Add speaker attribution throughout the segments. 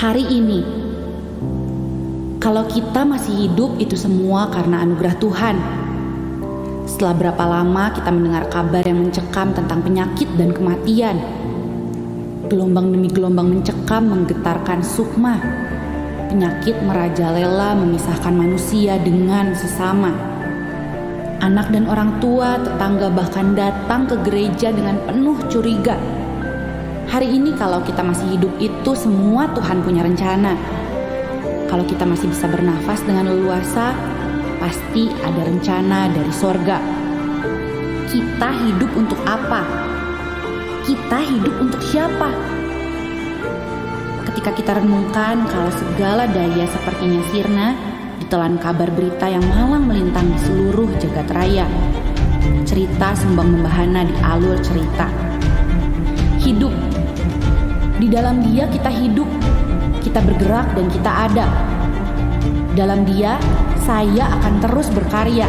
Speaker 1: Hari ini, kalau kita masih hidup itu semua karena anugerah Tuhan. Setelah berapa lama kita mendengar kabar yang mencekam tentang penyakit dan kematian. Gelombang demi gelombang mencekam menggetarkan sukma. Penyakit merajalela memisahkan manusia dengan sesama. Anak dan orang tua, tetangga bahkan datang ke gereja dengan penuh curiga. Hari ini kalau kita masih hidup itu semua Tuhan punya rencana. Kalau kita masih bisa bernafas dengan leluasa, pasti ada rencana dari sorga. Kita hidup untuk apa? Kita hidup untuk siapa? Ketika kita renungkan kalau segala daya sepertinya sirna, ditelan kabar berita yang malang melintang di seluruh jagat raya. Cerita sembang membahana di alur cerita. Hidup. Di dalam Dia kita hidup, kita bergerak dan kita ada. Dalam Dia, saya akan terus berkarya.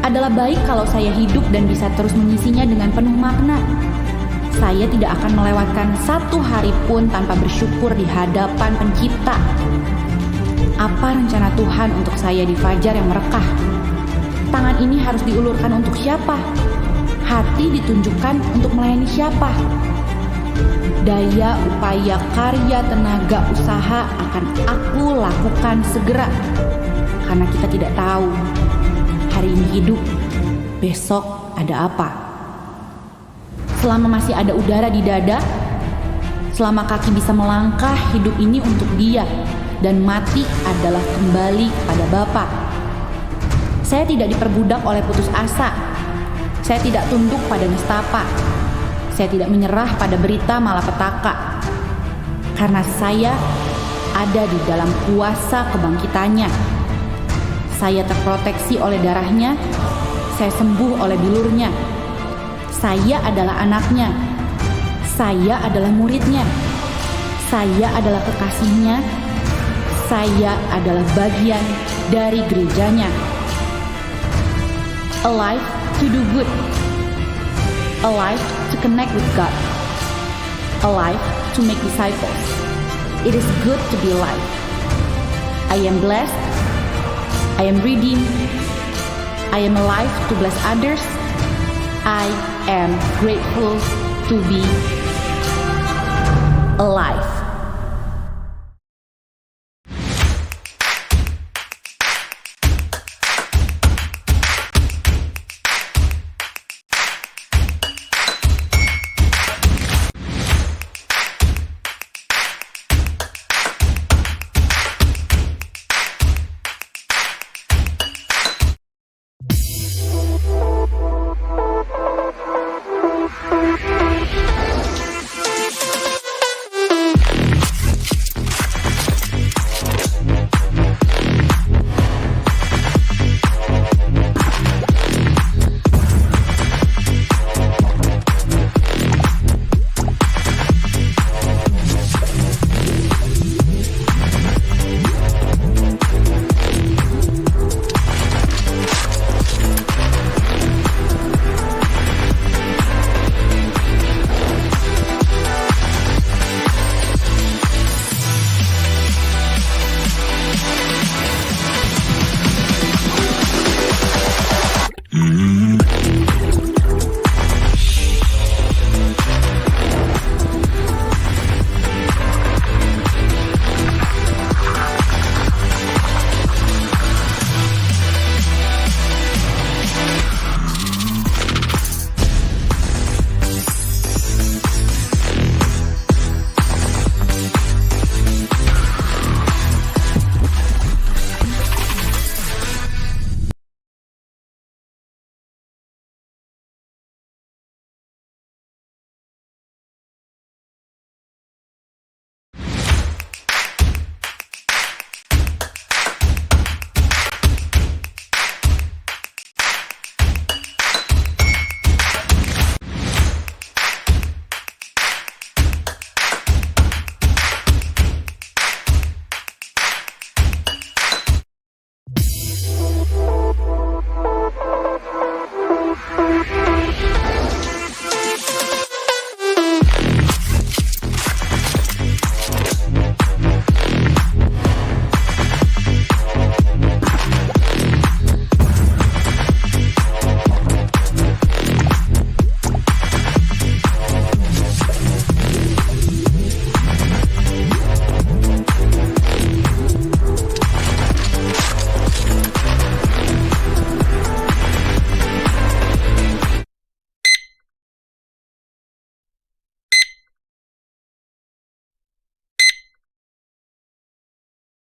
Speaker 1: Adalah baik kalau saya hidup dan bisa terus mengisinya dengan penuh makna. Saya tidak akan melewatkan satu hari pun tanpa bersyukur di hadapan Pencipta. Apa rencana Tuhan untuk saya di fajar yang merekah? Tangan ini harus diulurkan untuk siapa? Hati ditunjukkan untuk melayani siapa? Daya, upaya, karya, tenaga, usaha akan aku lakukan segera. Karena kita tidak tahu hari ini hidup, besok ada apa. Selama masih ada udara di dada, selama kaki bisa melangkah, hidup ini untuk Dia. Dan mati adalah kembali kepada Bapa. Saya tidak diperbudak oleh putus asa. Saya tidak tunduk pada nestapa. Saya tidak menyerah pada berita malapetaka. Karena saya ada di dalam kuasa kebangkitannya. Saya terproteksi oleh darahnya. Saya sembuh oleh bilurnya. Saya adalah anaknya. Saya adalah muridnya. Saya adalah kekasihnya. Saya adalah bagian dari gerejanya. Alive to do good. Alive to connect with God. Alive to make disciples. It is good to be alive. I am blessed. I am redeemed. I am alive to bless others. I am grateful to be alive.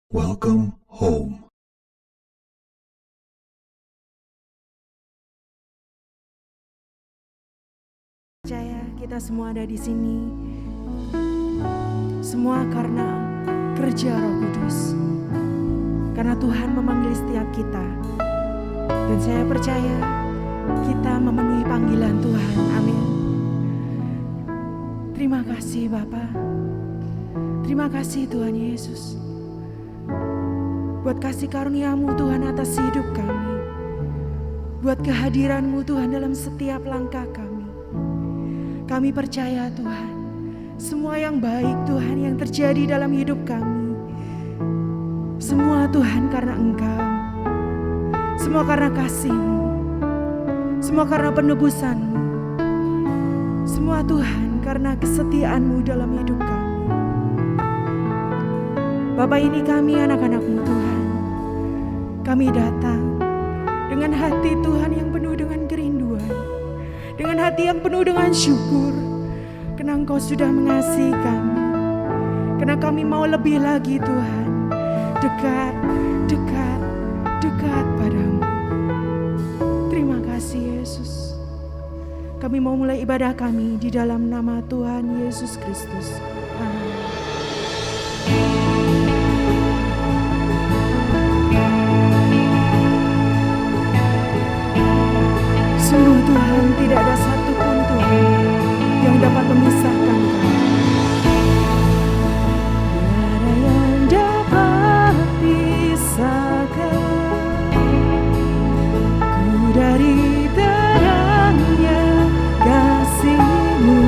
Speaker 2: Welcome home.
Speaker 3: Percaya kita semua ada di sini, semua karena kerja Roh Kudus, karena Tuhan memanggil setiap kita, dan saya percaya kita memenuhi panggilan Tuhan. Amin. Terima kasih Bapa, terima kasih Tuhan Yesus, buat kasih karunia-Mu Tuhan atas hidup kami, buat kehadiran-Mu Tuhan dalam setiap langkah kami. Kami percaya Tuhan, semua yang baik Tuhan yang terjadi dalam hidup kami, semua Tuhan karena Engkau, semua karena kasih-Mu, semua karena penebusan-Mu, semua Tuhan karena kesetiaan-Mu dalam hidup kami. Bapa, ini kami anak-anak-Mu Tuhan, kami datang dengan hati Tuhan yang penuh dengan kerinduan, dengan hati yang penuh dengan syukur, karena Engkau sudah mengasihi kami, karena kami mau lebih lagi Tuhan, dekat, dekat, dekat padamu. Terima kasih Yesus. Kami mau mulai ibadah kami di dalam nama Tuhan Yesus Kristus. Amin. Sungguh Tuhan, tidak ada satupun Tuhan yang dapat memisahkan kami. Tiada yang dapat pisahkan ku dari terangnya kasih-Mu,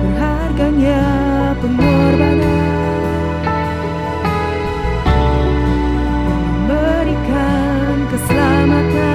Speaker 3: berharganya pengorbanan memberikan keselamatan.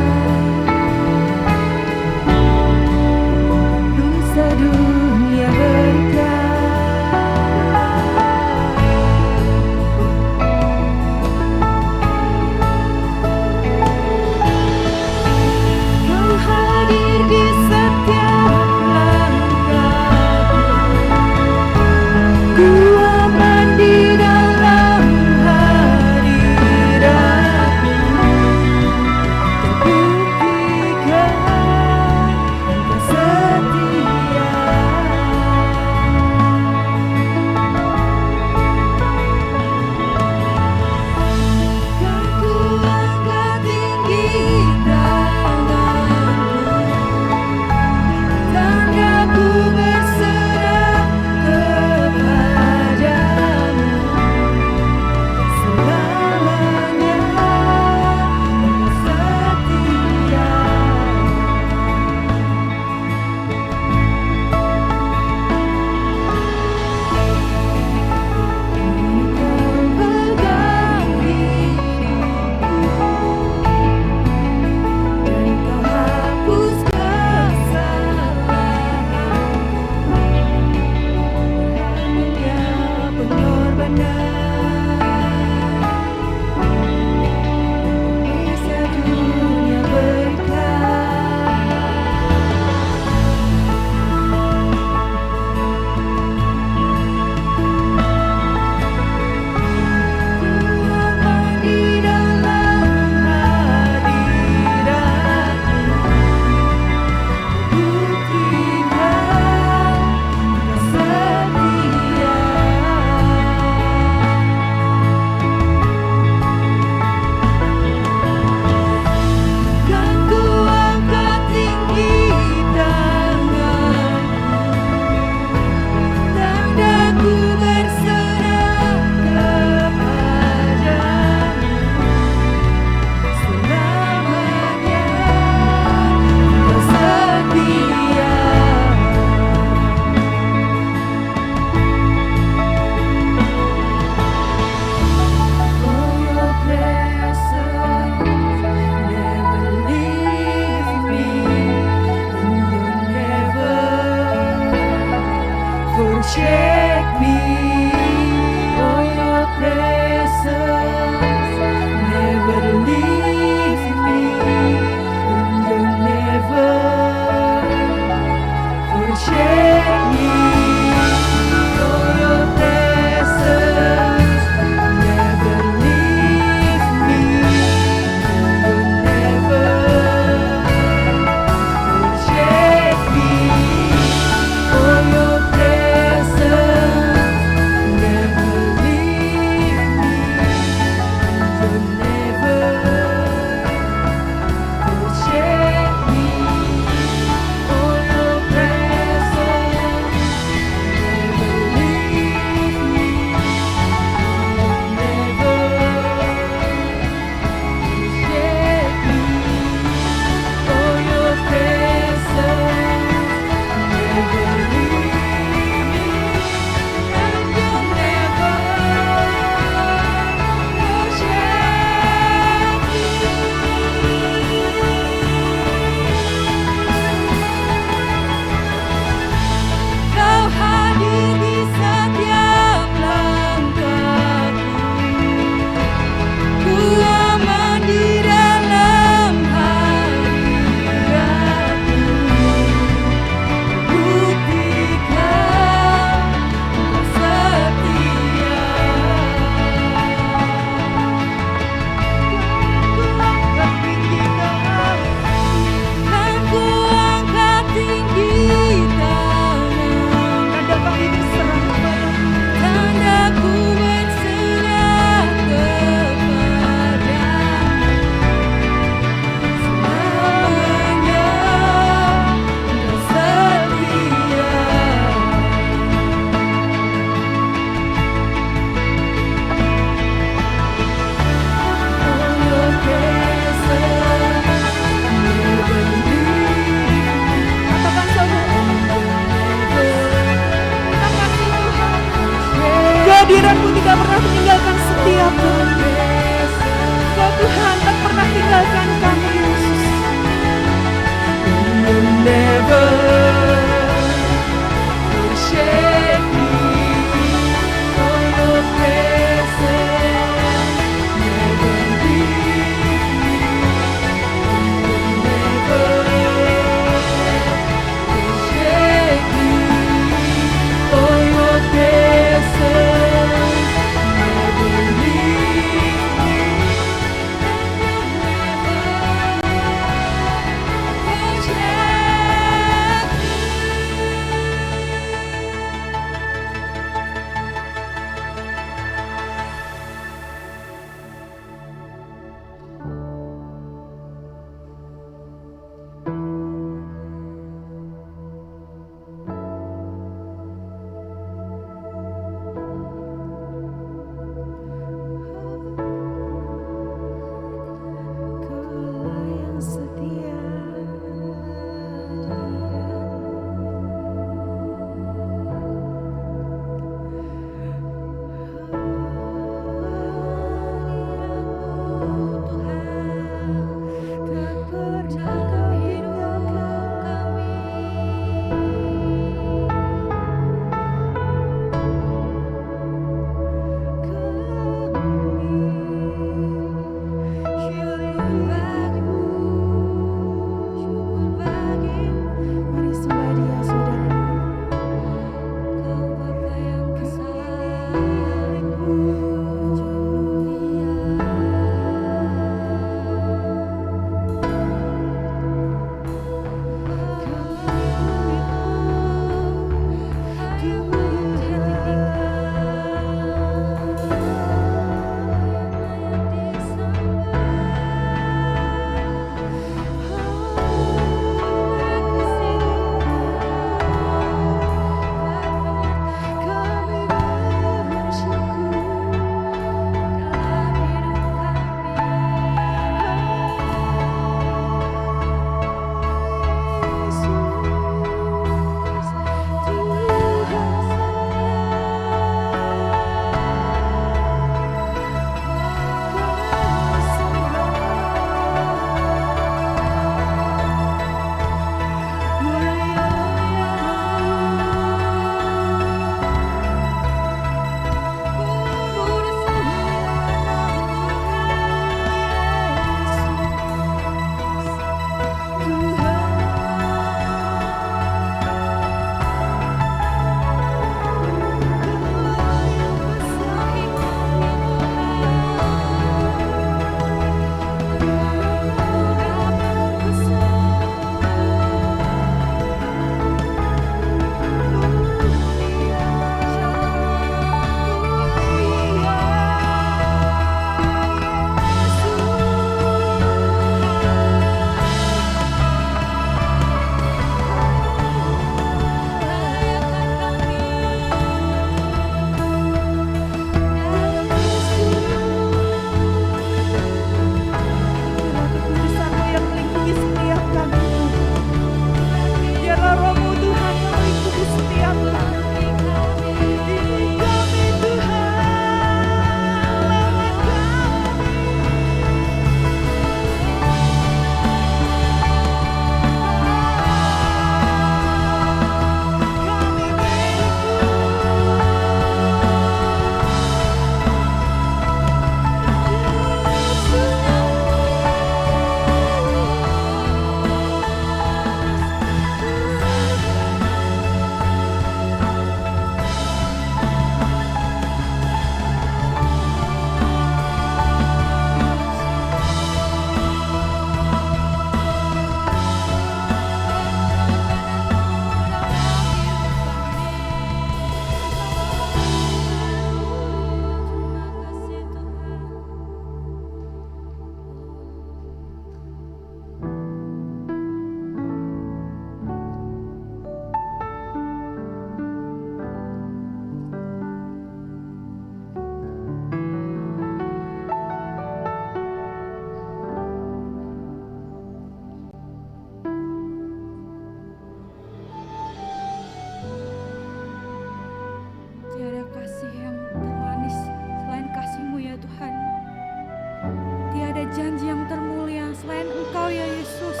Speaker 3: janji yang termulia selain Engkau ya Yesus.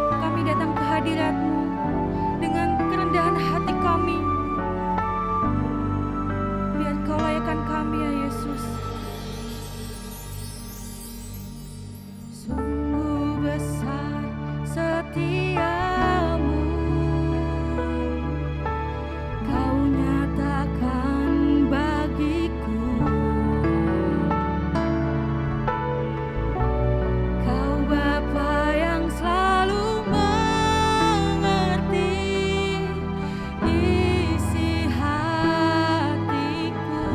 Speaker 3: Kami datang ke hadirat-Mu dengan kerendahan hati kami. Biar Kau layakkan kami ya Yesus. Sungguh besar setiamu, Kau nyatakan bagiku. Kau Bapa yang selalu mengerti isi hatiku.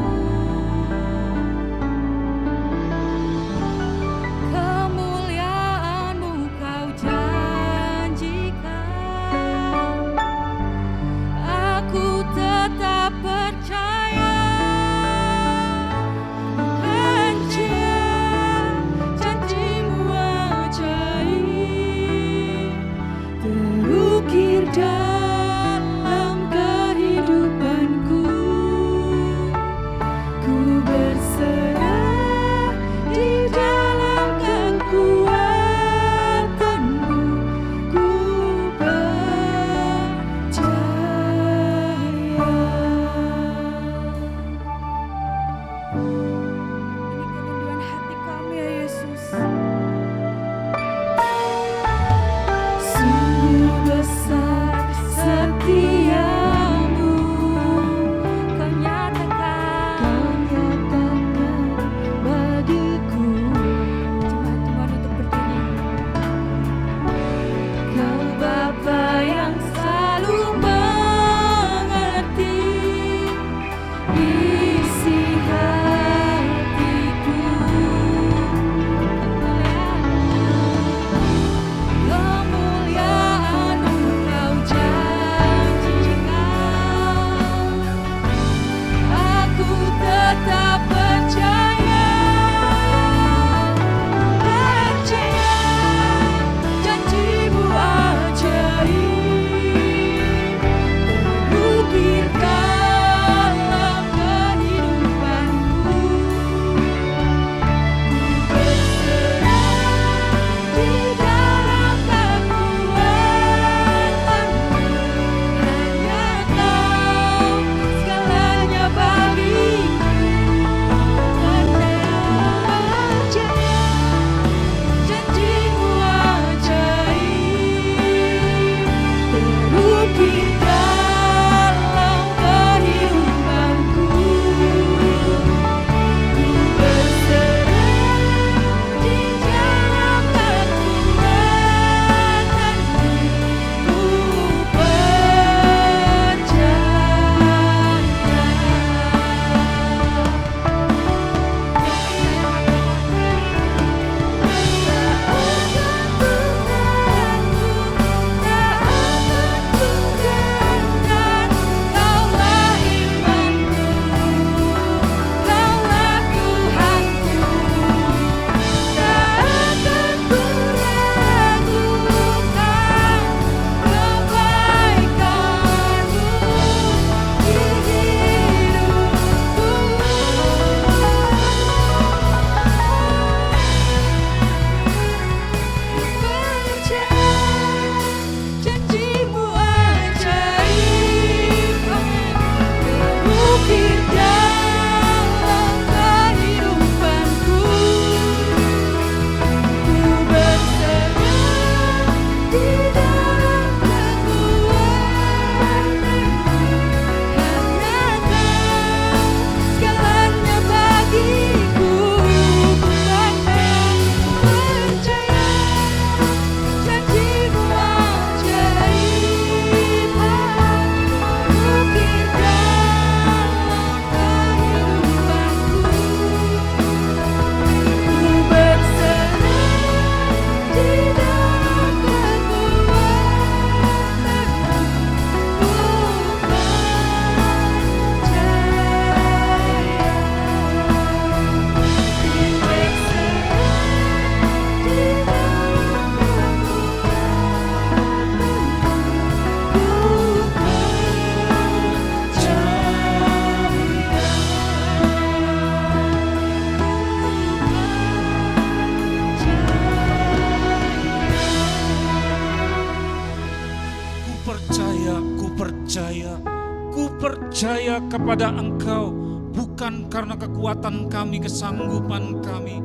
Speaker 2: percaya kepada Engkau bukan karena kekuatan kami, kesanggupan kami,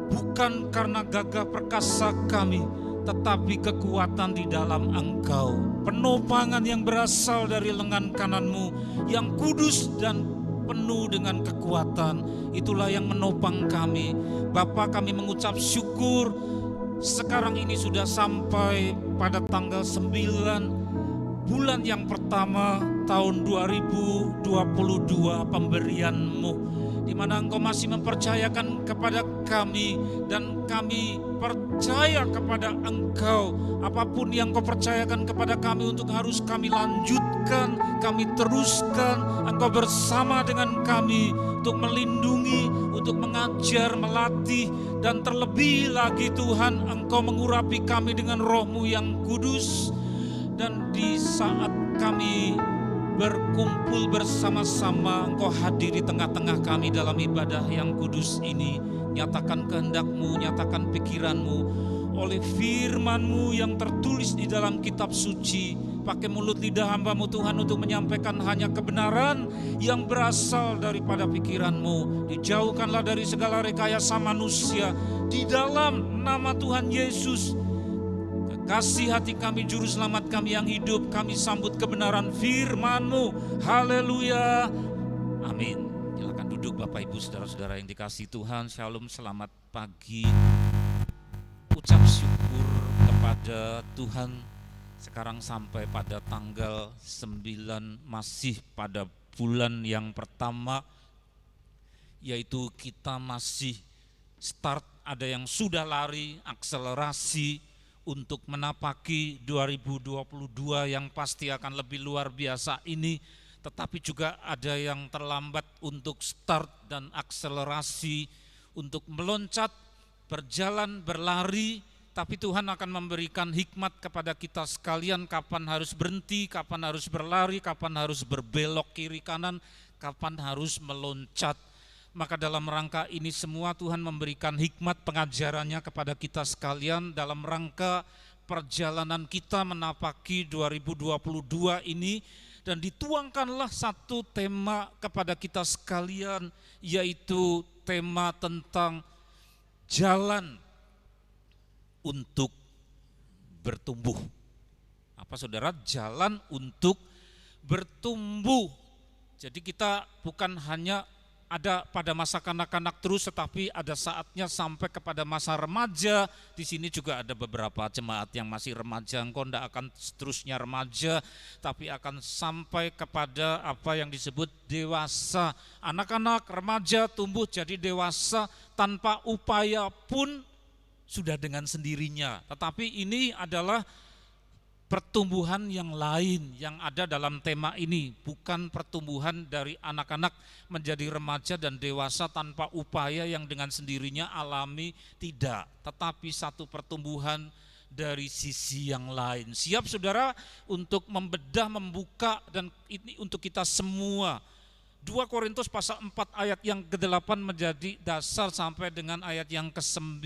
Speaker 2: bukan karena gagah perkasa kami, tetapi kekuatan di dalam Engkau. Penopangan yang berasal dari lengan kananmu yang kudus dan penuh dengan kekuatan, itulah yang menopang kami. Bapa, kami mengucap syukur sekarang ini sudah sampai pada tanggal 9 bulan yang pertama tahun 2022 pemberian-Mu, di mana Engkau masih mempercayakan kepada kami dan kami percaya kepada Engkau. Apapun yang Kau percayakan kepada kami untuk harus kami lanjutkan, kami teruskan. Engkau bersama dengan kami untuk melindungi, untuk mengajar, melatih, dan terlebih lagi Tuhan, Engkau mengurapi kami dengan Roh-Mu yang kudus. Dan di saat kami berkumpul bersama-sama, Engkau hadir di tengah-tengah kami dalam ibadah yang kudus ini. Nyatakan kehendak-Mu, nyatakan pikiran-Mu oleh firman-Mu yang tertulis di dalam kitab suci. Pakai mulut lidah hamba-Mu Tuhan untuk menyampaikan hanya kebenaran yang berasal daripada pikiran-Mu. Dijauhkanlah dari segala rekayasa manusia. Di dalam nama Tuhan Yesus, kasih hati kami, juru selamat kami yang hidup, kami sambut kebenaran firman-Mu. Haleluya. Amin. Silakan duduk Bapak Ibu saudara-saudara yang dikasihi Tuhan. Shalom, selamat pagi. Ucap syukur kepada Tuhan. Sekarang sampai pada tanggal 9, masih pada bulan yang pertama, yaitu kita masih start, ada yang sudah lari, akselerasi untuk menapaki 2022 yang pasti akan lebih luar biasa ini, tetapi juga ada yang terlambat untuk start dan akselerasi, untuk meloncat, berjalan, berlari, tapi Tuhan akan memberikan hikmat kepada kita sekalian kapan harus berhenti, kapan harus berlari, kapan harus berbelok kiri kanan, kapan harus meloncat. Maka dalam rangka ini semua Tuhan memberikan hikmat pengajarannya kepada kita sekalian dalam rangka perjalanan kita menapaki 2022 ini. Dan dituangkanlah satu tema kepada kita sekalian, yaitu tema tentang jalan untuk bertumbuh. Apa saudara? Jalan untuk bertumbuh. Jadi kita bukan hanya ada pada masa kanak-kanak terus, tetapi ada saatnya sampai kepada masa remaja. Di sini juga ada beberapa jemaat yang masih remaja. Engkau tidak akan seterusnya remaja, tapi akan sampai kepada apa yang disebut dewasa. Anak-anak remaja tumbuh jadi dewasa tanpa upaya pun sudah dengan sendirinya. Tetapi ini adalah pertumbuhan yang lain yang ada dalam tema ini, bukan pertumbuhan dari anak-anak menjadi remaja dan dewasa tanpa upaya yang dengan sendirinya alami, tidak, tetapi satu pertumbuhan dari sisi yang lain. Siap saudara untuk membedah, membuka, dan ini untuk kita semua. 2 Korintus pasal 4 ayat yang ke-8 menjadi dasar sampai dengan ayat yang ke-9.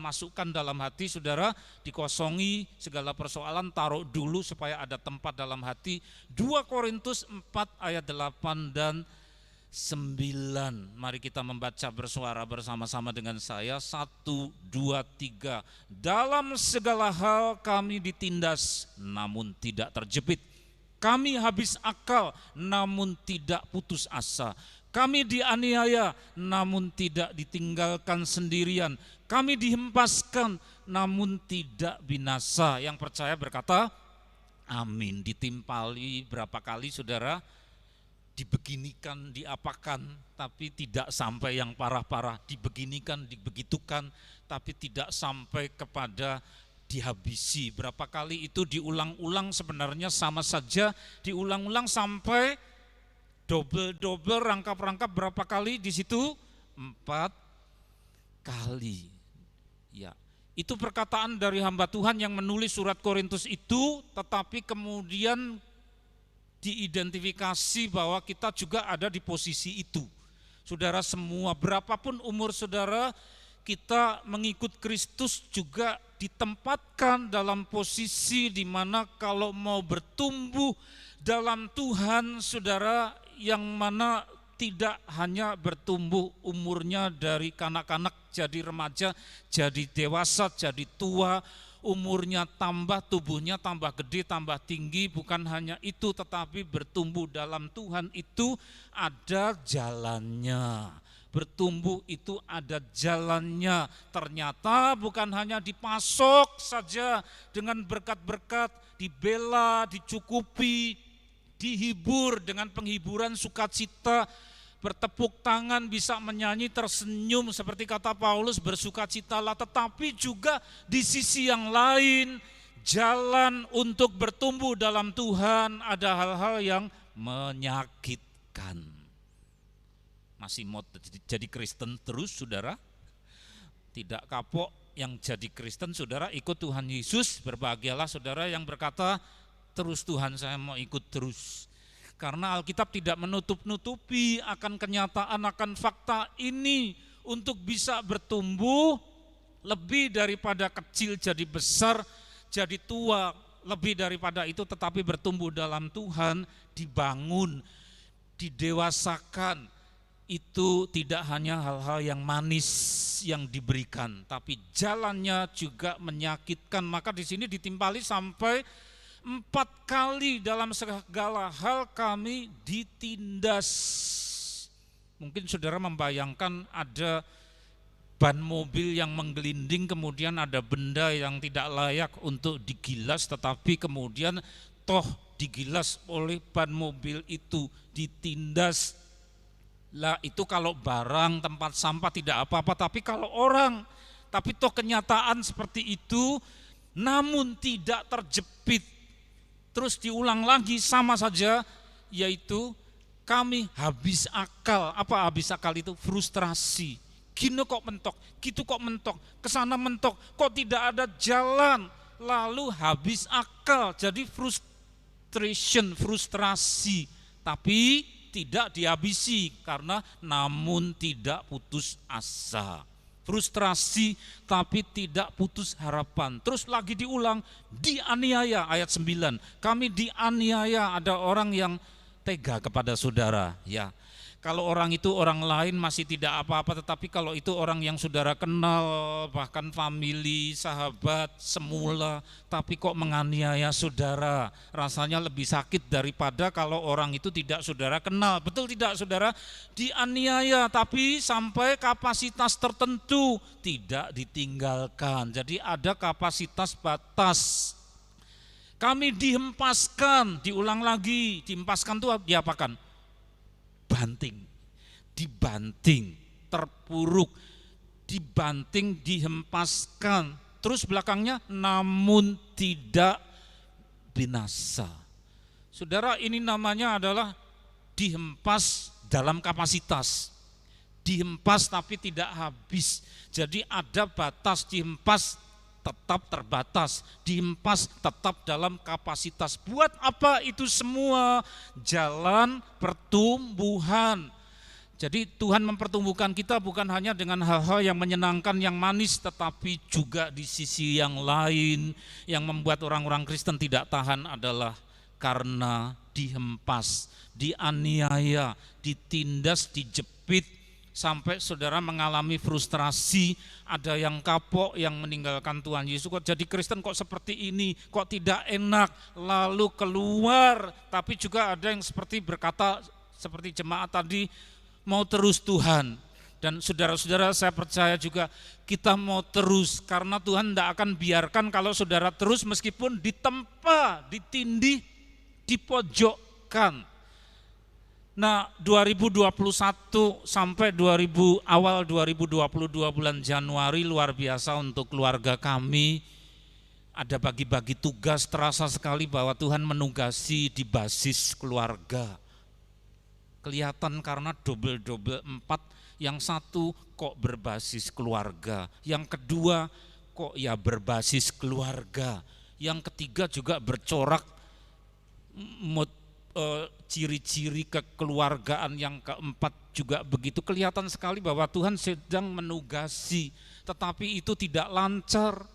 Speaker 2: Masukkan dalam hati saudara, dikosongi segala persoalan, taruh dulu supaya ada tempat dalam hati. 2 Korintus 4 ayat 8 dan 9. Mari kita membaca bersuara bersama-sama dengan saya. 1, 2, 3. Dalam segala hal kami ditindas namun tidak terjepit. Kami habis akal namun tidak putus asa. Kami dianiaya namun tidak ditinggalkan sendirian. Kami dihempaskan namun tidak binasa. Yang percaya berkata amin. Ditimpali berapa kali saudara? Dibeginikan, diapakan, tapi tidak sampai yang parah-parah. Dibeginikan, dibegitukan, tapi tidak sampai kepada dihabisi. Berapa kali itu diulang-ulang, sebenarnya sama saja, diulang-ulang sampai double rangkap-rangkap. Berapa kali di situ? 4 kali. Ya, itu perkataan dari hamba Tuhan yang menulis surat Korintus itu, tetapi kemudian diidentifikasi bahwa kita juga ada di posisi itu. Saudara semua, berapapun umur saudara, kita mengikut Kristus juga ditempatkan dalam posisi di mana kalau mau bertumbuh dalam Tuhan, saudara, yang mana tidak hanya bertumbuh umurnya dari kanak-kanak jadi remaja, jadi dewasa, jadi tua, umurnya tambah, tubuhnya tambah gede, tambah tinggi. Bukan hanya itu, tetapi bertumbuh dalam Tuhan itu ada jalannya. Bertumbuh itu ada jalannya. Ternyata bukan hanya dipasok saja dengan berkat-berkat, dibela, dicukupi, dihibur dengan penghiburan sukacita, bertepuk tangan, bisa menyanyi, tersenyum seperti kata Paulus, bersukacitalah. Tetapi juga di sisi yang lain, jalan untuk bertumbuh dalam Tuhan ada hal-hal yang menyakitkan. Masih mau jadi Kristen terus, saudara? Tidak kapok yang jadi Kristen, saudara, ikut Tuhan Yesus. Berbahagialah saudara yang berkata, terus Tuhan, saya mau ikut terus. Karena Alkitab tidak menutup-nutupi akan kenyataan, akan fakta ini. Untuk bisa bertumbuh lebih daripada kecil jadi besar, jadi tua, lebih daripada itu, tetapi bertumbuh dalam Tuhan, dibangun, didewasakan. Itu tidak hanya hal-hal yang manis yang diberikan, tapi jalannya juga menyakitkan. Maka di sini ditimpali sampai 4 kali dalam segala hal kami ditindas. Mungkin saudara membayangkan ada ban mobil yang menggelinding, kemudian ada benda yang tidak layak untuk digilas, tetapi kemudian toh digilas oleh ban mobil itu, ditindas. Lah itu kalau barang, tempat sampah tidak apa-apa, tapi kalau orang, tapi toh kenyataan seperti itu, namun tidak terjepit. Terus diulang lagi sama saja, yaitu kami habis akal. Apa habis akal itu? Frustrasi. Gini kok mentok, gitu kok mentok, kesana mentok, kok tidak ada jalan. Lalu habis akal, jadi frustrasi. Tapi tidak dihabisi karena namun tidak putus asa. Frustrasi tapi tidak putus harapan. Terus lagi diulang, dianiaya, ayat 9. Kami dianiaya, ada orang yang tega kepada saudara, ya. Kalau orang itu orang lain masih tidak apa-apa, tetapi kalau itu orang yang saudara kenal, bahkan famili, sahabat, semula, tapi kok menganiaya saudara, rasanya lebih sakit daripada kalau orang itu tidak saudara kenal. Betul tidak saudara? Dianiaya, tapi sampai kapasitas tertentu, tidak ditinggalkan. Jadi ada kapasitas batas. Kami dihempaskan, diulang lagi, dihempaskan itu diapakan? Banting, dibanting, terpuruk, dibanting, dihempaskan. Terus belakangnya namun tidak binasa. Saudara, ini namanya adalah dihempas dalam kapasitas. Dihempas tapi tidak habis. Jadi ada batas, dihempas tetap terbatas, dihempas tetap dalam kapasitas. Buat apa itu semua? Jalan pertumbuhan. Jadi Tuhan mempertumbuhkan kita bukan hanya dengan hal-hal yang menyenangkan, yang manis, tetapi juga di sisi yang lain yang membuat orang-orang Kristen tidak tahan adalah karena dihempas, dianiaya, ditindas, dijepit, sampai saudara mengalami frustrasi. Ada yang kapok, yang meninggalkan Tuhan Yesus. Kok jadi Kristen kok seperti ini, kok tidak enak, lalu keluar. Tapi juga ada yang seperti berkata, seperti jemaat tadi, mau terus Tuhan. Dan saudara-saudara, saya percaya juga kita mau terus, karena Tuhan tidak akan biarkan kalau saudara terus meskipun ditempa, ditindih, dipojokkan. Nah, 2021 sampai awal 2022 bulan Januari luar biasa untuk keluarga kami. Ada bagi-bagi tugas, terasa sekali bahwa Tuhan menugasi di basis keluarga. Kelihatan karena double 4, yang satu kok berbasis keluarga, yang kedua kok ya berbasis keluarga, yang ketiga juga bercorak ciri-ciri kekeluargaan, yang keempat juga begitu. Kelihatan sekali bahwa Tuhan sedang menugasi, tetapi itu tidak lancar,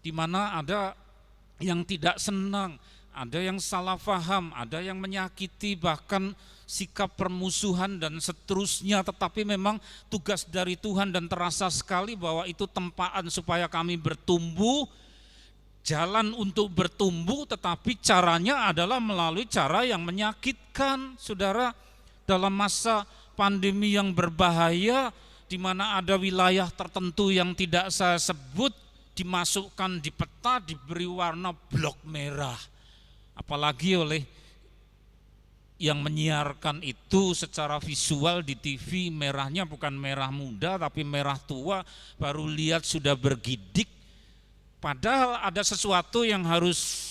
Speaker 2: di mana ada yang tidak senang, ada yang salah paham, ada yang menyakiti, bahkan sikap permusuhan dan seterusnya. Tetapi memang tugas dari Tuhan dan terasa sekali bahwa itu tempaan supaya kami bertumbuh, jalan untuk bertumbuh, tetapi caranya adalah melalui cara yang menyakitkan. Saudara, dalam masa pandemi yang berbahaya, di mana ada wilayah tertentu yang tidak saya sebut, dimasukkan di peta, diberi warna blok merah. Apalagi oleh yang menyiarkan itu secara visual di TV, merahnya bukan merah muda tapi merah tua, baru lihat sudah bergidik. Padahal ada sesuatu yang harus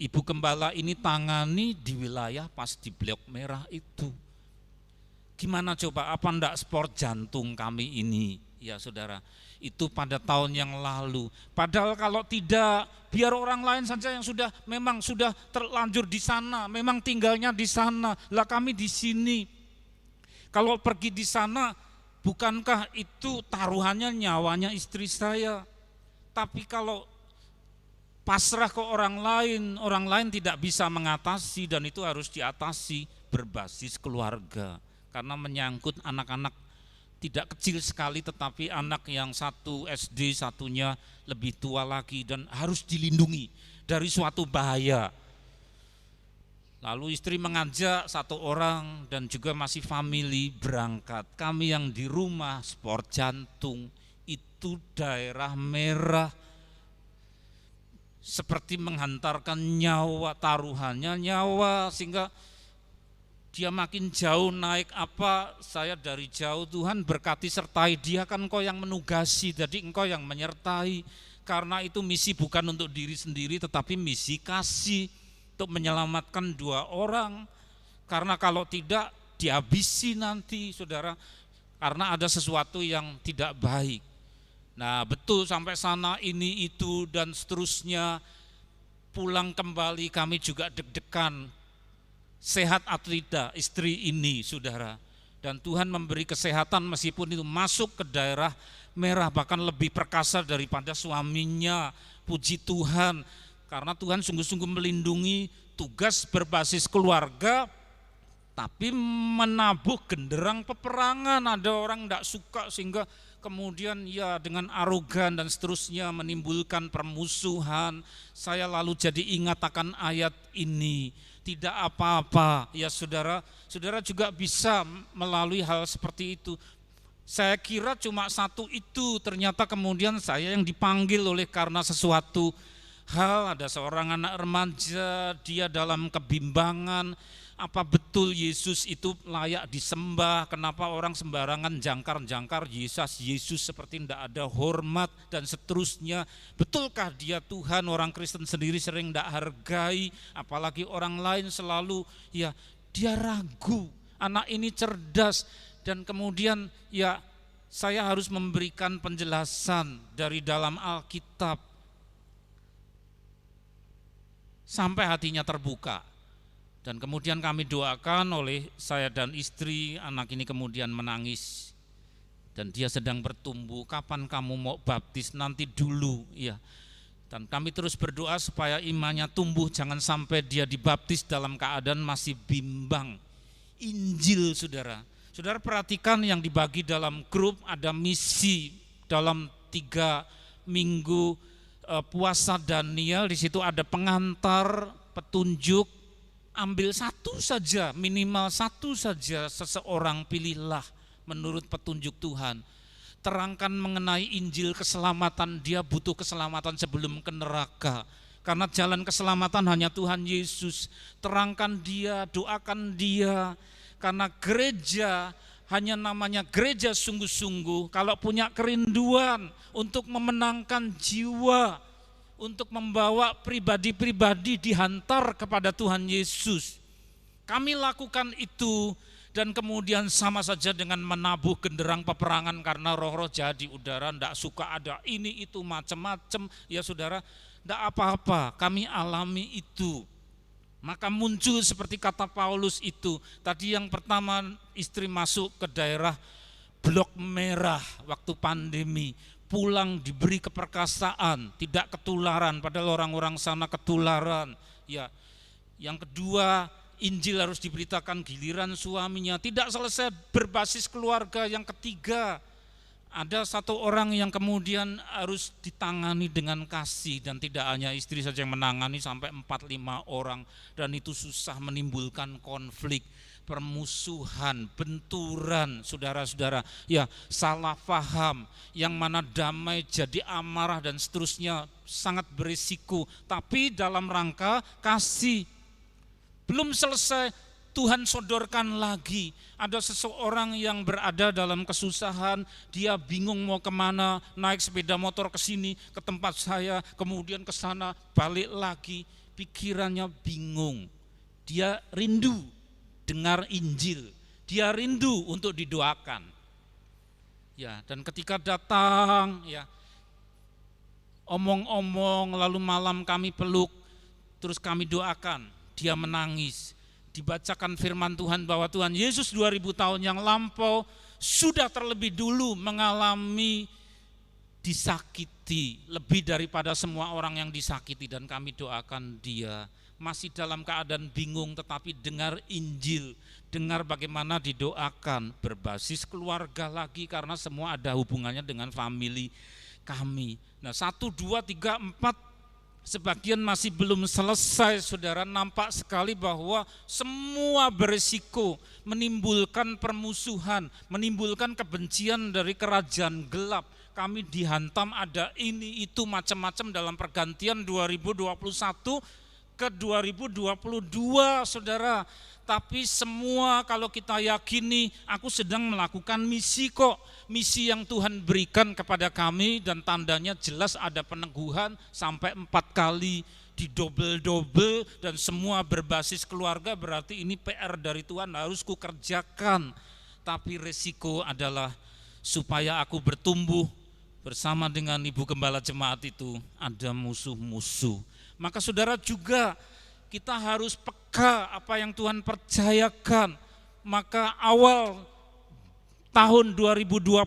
Speaker 2: Ibu Gembala ini tangani di wilayah pas di blok merah itu. Gimana coba, apa enggak sport jantung kami ini? Ya saudara, itu pada tahun yang lalu. Padahal kalau tidak, biar orang lain saja yang memang sudah terlanjur di sana, memang tinggalnya di sana. Lah kami di sini. Kalau pergi di sana, bukankah itu taruhannya nyawanya istri saya? Tapi kalau pasrah ke orang lain tidak bisa mengatasi, dan itu harus diatasi berbasis keluarga. Karena menyangkut anak-anak tidak kecil sekali, tetapi anak yang satu SD, satunya lebih tua lagi, dan harus dilindungi dari suatu bahaya. Lalu istri mengajak satu orang dan juga masih family berangkat. Kami yang di rumah sport jantung, itu daerah merah, seperti menghantarkan nyawa, taruhannya nyawa, sehingga dia makin jauh naik apa, saya dari jauh, Tuhan berkati sertai dia, kan engkau yang menugasi, jadi engkau yang menyertai. Karena itu misi bukan untuk diri sendiri, tetapi misi kasih untuk menyelamatkan dua orang. Karena kalau tidak dihabisi nanti saudara, karena ada sesuatu yang tidak baik. Nah betul, sampai sana ini itu dan seterusnya. Pulang kembali kami juga deg-degan, sehat atau tidak istri ini saudara. Dan Tuhan memberi kesehatan meskipun itu masuk ke daerah merah, bahkan lebih perkasa daripada suaminya. Puji Tuhan, karena Tuhan sungguh-sungguh melindungi. Tugas berbasis keluarga, tapi menabuh genderang peperangan. Ada orang tidak suka sehingga kemudian ya dengan arogan dan seterusnya menimbulkan permusuhan. Saya lalu jadi ingat akan ayat ini. Tidak apa-apa ya saudara, saudara juga bisa melalui hal seperti itu. Saya kira cuma satu itu, ternyata kemudian saya yang dipanggil oleh karena sesuatu hal. Ada seorang anak remaja, dia dalam kebimbangan, apa betul Yesus itu layak disembah? Kenapa orang sembarangan jangkar-jangkar Yesus seperti tidak ada hormat dan seterusnya? Betulkah dia Tuhan? Orang Kristen sendiri sering tidak hargai, apalagi orang lain selalu ya dia ragu. Anak ini cerdas, dan kemudian ya saya harus memberikan penjelasan dari dalam Alkitab sampai hatinya terbuka. Dan kemudian kami doakan oleh saya dan istri, anak ini kemudian menangis. Dan dia sedang bertumbuh, kapan kamu mau baptis? Nanti dulu ya. Dan kami terus berdoa supaya imannya tumbuh, jangan sampai dia dibaptis dalam keadaan masih bimbang. Injil saudara. Saudara perhatikan yang dibagi dalam grup, ada misi dalam 3 minggu puasa Daniel. Di situ ada pengantar, petunjuk. Ambil satu saja, minimal satu saja seseorang, pilihlah menurut petunjuk Tuhan. Terangkan mengenai Injil keselamatan, dia butuh keselamatan sebelum ke neraka. Karena jalan keselamatan hanya Tuhan Yesus. Terangkan dia, doakan dia. Karena gereja hanya namanya gereja sungguh-sungguh kalau punya kerinduan untuk memenangkan jiwa, untuk membawa pribadi-pribadi dihantar kepada Tuhan Yesus. Kami lakukan itu, dan kemudian sama saja dengan menabuh genderang peperangan karena roh-roh jahat di udara, tidak suka ada ini itu macam-macam. Ya saudara, tidak apa-apa, kami alami itu. Maka muncul seperti kata Paulus itu. Tadi yang pertama istri masuk ke daerah blok merah waktu pandemi. pulang diberi keperkasaan, tidak ketularan, padahal orang-orang sana ketularan. Ya, yang kedua, Injil harus diberitakan giliran suaminya, tidak selesai berbasis keluarga. Yang ketiga, ada satu orang yang kemudian harus ditangani dengan kasih, dan tidak hanya istri saja yang menangani, sampai 4-5 orang, dan itu susah, menimbulkan konflik, permusuhan, benturan, saudara-saudara, ya, salah paham, yang mana damai jadi amarah dan seterusnya, sangat berisiko. Tapi dalam rangka kasih, belum selesai, Tuhan sodorkan lagi. Ada seseorang yang berada dalam kesusahan, dia bingung mau kemana, naik sepeda motor ke sini, ke tempat saya, kemudian ke sana, balik lagi, pikirannya bingung. Dia rindu dengar Injil, dia rindu untuk didoakan. Ya, dan ketika datang, ya, omong-omong, lalu malam kami peluk, terus kami doakan, dia menangis. Dibacakan firman Tuhan bahwa Tuhan Yesus 2000 tahun yang lampau sudah terlebih dulu mengalami disakiti lebih daripada semua orang yang disakiti, dan kami doakan dia. Masih dalam keadaan bingung, tetapi dengar Injil, dengar bagaimana didoakan, berbasis keluarga lagi, karena semua ada hubungannya dengan family kami. Nah, 1, 2, 3, 4, sebagian masih belum selesai, saudara. Nampak sekali bahwa semua berisiko menimbulkan permusuhan, menimbulkan kebencian dari kerajaan gelap. Kami dihantam, ada ini, itu, macam-macam dalam pergantian 2021 ke 2022, saudara. Tapi semua kalau kita yakini, aku sedang melakukan misi kok. Misi yang Tuhan berikan kepada kami, dan tandanya jelas ada peneguhan sampai 4 kali, didobel-dobel, dan semua berbasis keluarga. Berarti ini PR dari Tuhan, harus kukerjakan. Tapi resiko adalah supaya aku bertumbuh bersama dengan Ibu Gembala Jemaat itu, ada musuh-musuh. Maka saudara juga, kita harus peka apa yang Tuhan percayakan. Maka awal tahun 2022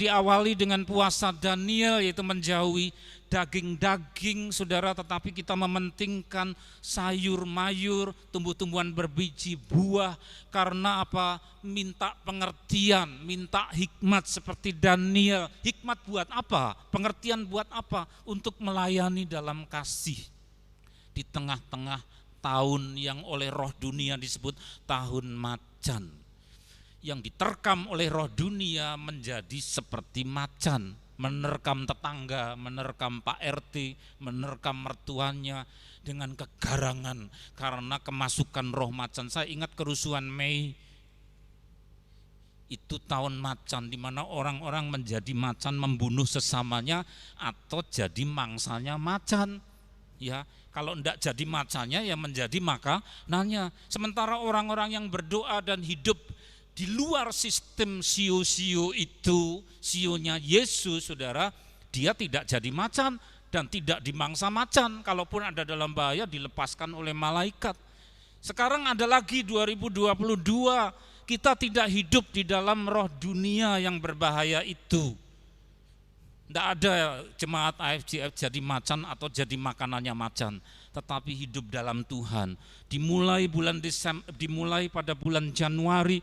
Speaker 2: diawali dengan puasa Daniel, yaitu menjauhi daging-daging, saudara, tetapi kita mementingkan sayur-mayur, tumbuh-tumbuhan berbiji, buah. Karena apa? Minta pengertian, minta hikmat seperti Daniel. Hikmat buat apa? Pengertian buat apa? Untuk melayani dalam kasih di tengah-tengah tahun yang oleh roh dunia disebut tahun macan, yang diterkam oleh roh dunia menjadi seperti macan, menerkam tetangga, menerkam Pak RT, menerkam mertuanya dengan kegarangan karena kemasukan roh macan. Saya ingat kerusuhan Mei, itu tahun macan, di mana orang-orang menjadi macan, membunuh sesamanya atau jadi mangsanya macan. Ya, kalau enggak jadi macannya, ya menjadi makanannya. Sementara orang-orang yang berdoa dan hidup di luar sistem sio-sio itu, sionya Yesus, saudara, dia tidak jadi macan dan tidak dimangsa macan. Kalaupun ada dalam bahaya, dilepaskan oleh malaikat. Sekarang ada lagi 2022, kita tidak hidup di dalam roh dunia yang berbahaya itu. Tidak ada jemaat AFJF jadi macan atau jadi makanannya macan, tetapi hidup dalam Tuhan. Dimulai pada bulan Januari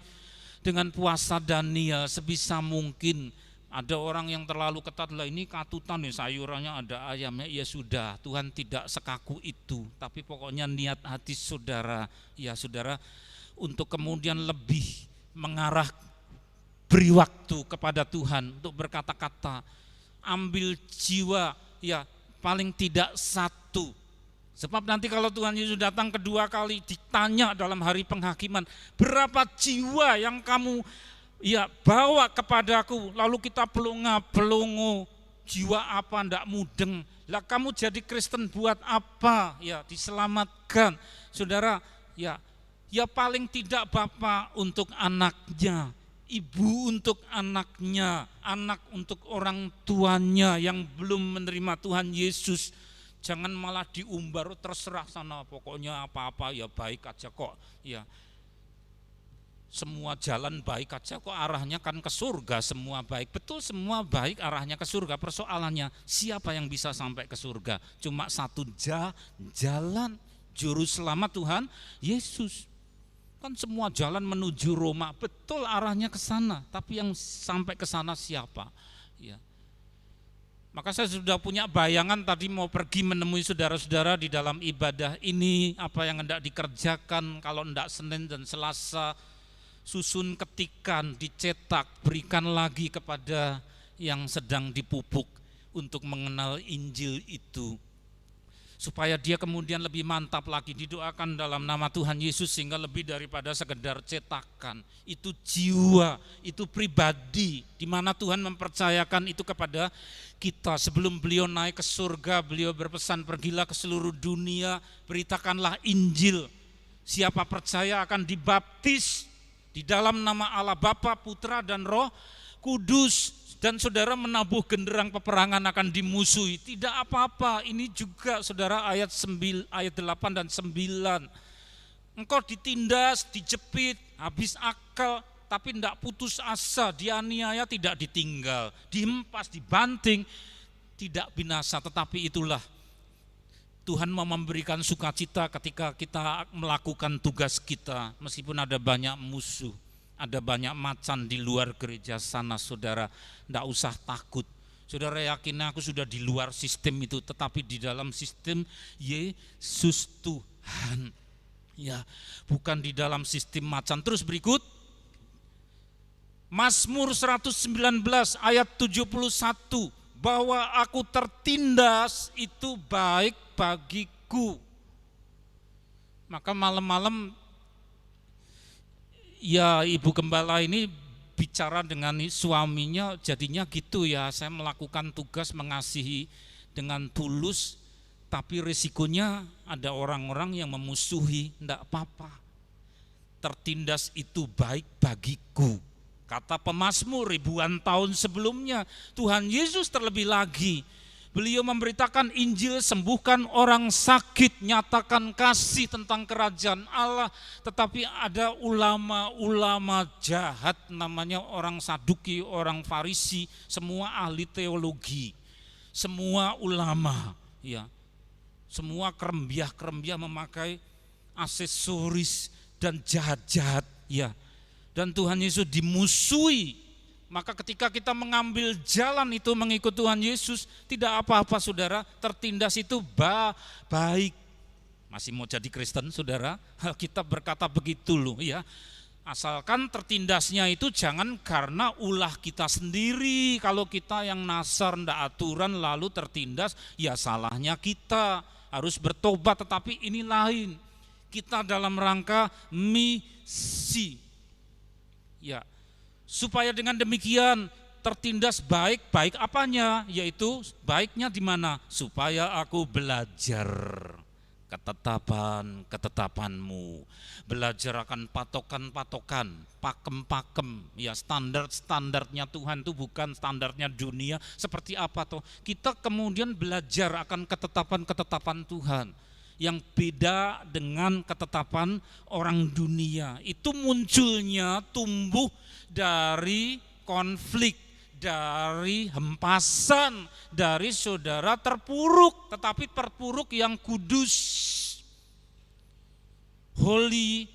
Speaker 2: dengan puasa Daniel sebisa mungkin. Ada orang yang terlalu ketat, lah ini katutan nih, sayurannya ada ayamnya. Ya sudah, Tuhan tidak sekaku itu. Tapi pokoknya niat hati saudara, ya saudara, untuk kemudian lebih mengarah, beri waktu kepada Tuhan untuk berkata-kata, ambil jiwa, ya paling tidak 1. Sebab nanti kalau Tuhan Yesus datang kedua kali, ditanya dalam hari penghakiman, berapa jiwa yang kamu ya bawa kepadaku, lalu kita pelongo, jiwa apa ndak mudeng. Lah kamu jadi Kristen buat apa? Ya diselamatkan. Saudara, ya paling tidak bapak untuk anaknya, ibu untuk anaknya, anak untuk orang tuanya yang belum menerima Tuhan Yesus. Jangan malah diumbar, terserah sana, pokoknya apa-apa ya baik aja kok. Ya, semua jalan baik aja kok arahnya kan ke surga, semua baik. Betul, semua baik arahnya ke surga. Persoalannya siapa yang bisa sampai ke surga? Cuma satu jalan, juru selamat Tuhan Yesus. Kan semua jalan menuju Roma, betul arahnya ke sana, tapi yang sampai ke sana siapa? Ya. Maka saya sudah punya bayangan tadi mau pergi menemui saudara-saudara di dalam ibadah ini, apa yang hendak dikerjakan. Kalau hendak Senin dan Selasa, susun ketikan, dicetak, berikan lagi kepada yang sedang dipupuk untuk mengenal Injil itu, supaya dia kemudian lebih mantap lagi. Didoakan dalam nama Tuhan Yesus, sehingga lebih daripada sekedar cetakan, itu jiwa, itu pribadi, di mana Tuhan mempercayakan itu kepada kita. Sebelum beliau naik ke surga, beliau berpesan, pergilah ke seluruh dunia, beritakanlah Injil. Siapa percaya akan dibaptis di dalam nama Allah Bapa, Putra dan Roh Kudus. Dan saudara menabuh genderang peperangan akan dimusuhi. Tidak apa-apa, ini juga saudara ayat 8 dan 9. Engkau ditindas, dijepit, habis akal, tapi tidak putus asa, dianiaya tidak ditinggal, dihempas, dibanting, tidak binasa. Tetapi itulah Tuhan mau memberikan sukacita ketika kita melakukan tugas kita, meskipun ada banyak musuh. Ada banyak macan di luar gereja sana, saudara, tidak usah takut. Saudara yakin aku sudah di luar sistem itu, tetapi di dalam sistem Yesus Tuhan. Ya, bukan di dalam sistem macan. Terus berikut, Mazmur 119 ayat 71, bahwa aku tertindas itu baik bagiku. Maka malam-malam ya ibu gembala ini bicara dengan suaminya, jadinya gitu ya, saya melakukan tugas mengasihi dengan tulus, tapi risikonya ada orang-orang yang memusuhi. Enggak apa-apa, tertindas itu baik bagiku, kata pemazmur ribuan tahun sebelumnya. Tuhan Yesus terlebih lagi, beliau memberitakan Injil, sembuhkan orang sakit, nyatakan kasih tentang kerajaan Allah. Tetapi ada ulama-ulama jahat, namanya orang Saduki, orang Farisi, semua ahli teologi, semua ulama, ya, semua kerembiah-kerembiah memakai aksesoris dan jahat-jahat, ya. Dan Tuhan Yesus dimusuhi. Maka ketika kita mengambil jalan itu mengikut Tuhan Yesus, tidak apa-apa saudara, tertindas itu baik. Masih mau jadi Kristen saudara? Kita berkata begitu loh ya. Asalkan tertindasnya itu jangan karena ulah kita sendiri. Kalau kita yang nasar, ndak aturan lalu tertindas, ya salahnya kita. Harus bertobat, tetapi ini lain. Kita dalam rangka misi. Ya. Supaya dengan demikian tertindas baik apanya? Yaitu baiknya di mana? Supaya aku belajar ketetapanmu, belajar akan patokan-patokan, pakem-pakem, ya standar-standarnya Tuhan itu bukan standarnya dunia. Seperti apa toh? Kita kemudian belajar akan ketetapan-ketetapan Tuhan yang beda dengan ketetapan orang dunia. Itu munculnya, tumbuh dari konflik, dari hempasan, dari saudara terpuruk, tetapi terpuruk yang kudus, holy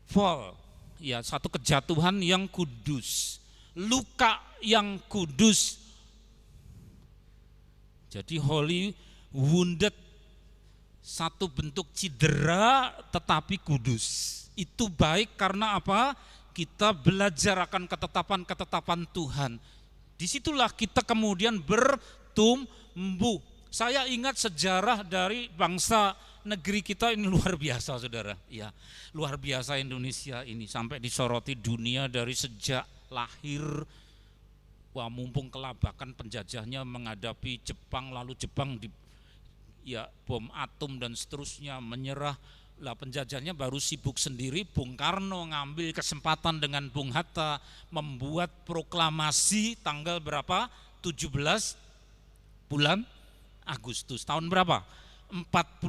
Speaker 2: fall, ya, satu kejatuhan yang kudus, luka yang kudus. Jadi holy wounded, satu bentuk cedera tetapi kudus. Itu baik karena apa? Kita belajar akan ketetapan-ketetapan Tuhan. Disitulah kita kemudian bertumbuh. Saya ingat sejarah dari bangsa negeri kita ini luar biasa saudara. Ya, luar biasa Indonesia ini, sampai disoroti dunia dari sejak lahir. Wah, mumpung kelabakan penjajahnya menghadapi Jepang, lalu Jepang bom atom dan seterusnya, menyerah. Lah penjajahnya baru sibuk sendiri. Bung Karno ngambil kesempatan dengan Bung Hatta membuat proklamasi tanggal berapa? 17 bulan Agustus tahun berapa? 45.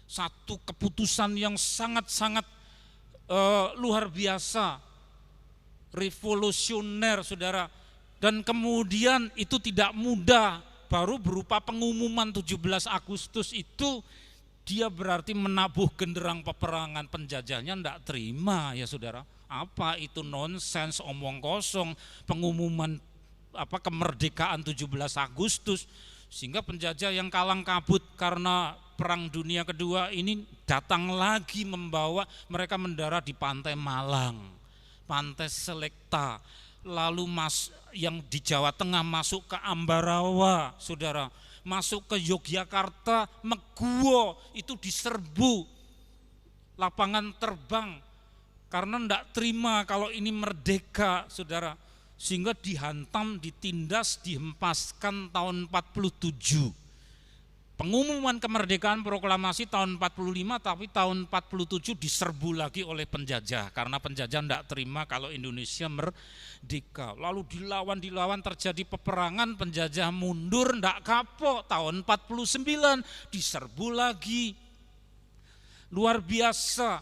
Speaker 2: Satu keputusan yang sangat-sangat luar biasa, revolusioner saudara. Dan kemudian itu tidak mudah, baru berupa pengumuman 17 Agustus itu dia berarti menabuh genderang peperangan. Penjajahnya tidak terima ya saudara. Apa itu nonsens, omong kosong, pengumuman kemerdekaan 17 Agustus. Sehingga penjajah yang kalang kabut karena Perang Dunia Kedua ini datang lagi membawa mereka mendarat di Pantai Malang, Pantai Selekta, lalu yang di Jawa Tengah masuk ke Ambarawa, saudara, masuk ke Yogyakarta, Meguwo, itu diserbu lapangan terbang karena tidak terima kalau ini merdeka, saudara. Sehingga dihantam, ditindas, dihempaskan tahun 47. Pengumuman kemerdekaan proklamasi tahun 45, tapi tahun 47 diserbu lagi oleh penjajah karena penjajah tidak terima kalau Indonesia merdeka. Lalu dilawan terjadi peperangan, penjajah mundur, tidak kapok. Tahun 49 diserbu lagi. Luar biasa.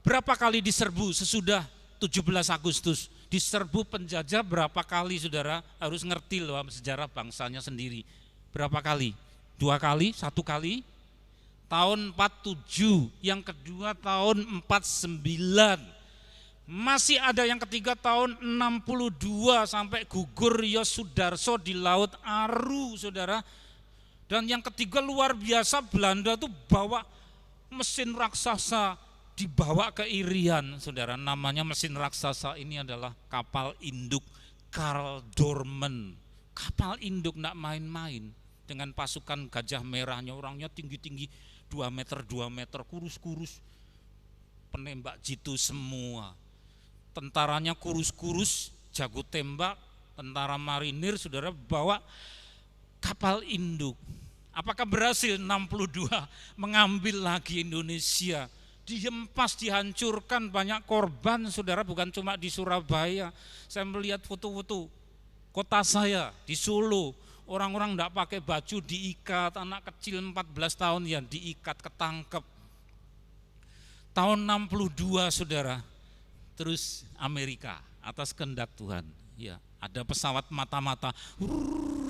Speaker 2: Berapa kali diserbu sesudah 17 Agustus? Diserbu penjajah berapa kali saudara? Harus ngerti loh sejarah bangsanya sendiri. Berapa kali? 2 kali? 1 kali? Tahun 47, yang kedua tahun 49. Masih ada yang ketiga tahun 62 sampai gugur Yosudarso di Laut Aru saudara. Dan yang ketiga luar biasa, Belanda tuh bawa mesin raksasa, dibawa ke Irian saudara. Namanya mesin raksasa ini adalah kapal induk Karl Dorman. Kapal induk enggak main-main, dengan pasukan gajah merahnya, orangnya tinggi-tinggi 2 meter, kurus-kurus, penembak jitu semua. Tentaranya kurus-kurus, jago tembak, tentara marinir saudara, bawa kapal induk. Apakah berhasil 62 mengambil lagi Indonesia? Dihempas, dihancurkan, banyak korban saudara, bukan cuma di Surabaya. Saya melihat foto-foto kota saya di Solo, orang-orang enggak pakai baju diikat, anak kecil 14 tahun yang diikat, ketangkep. Tahun 62 saudara, terus Amerika atas kehendak Tuhan, ya ada pesawat mata-mata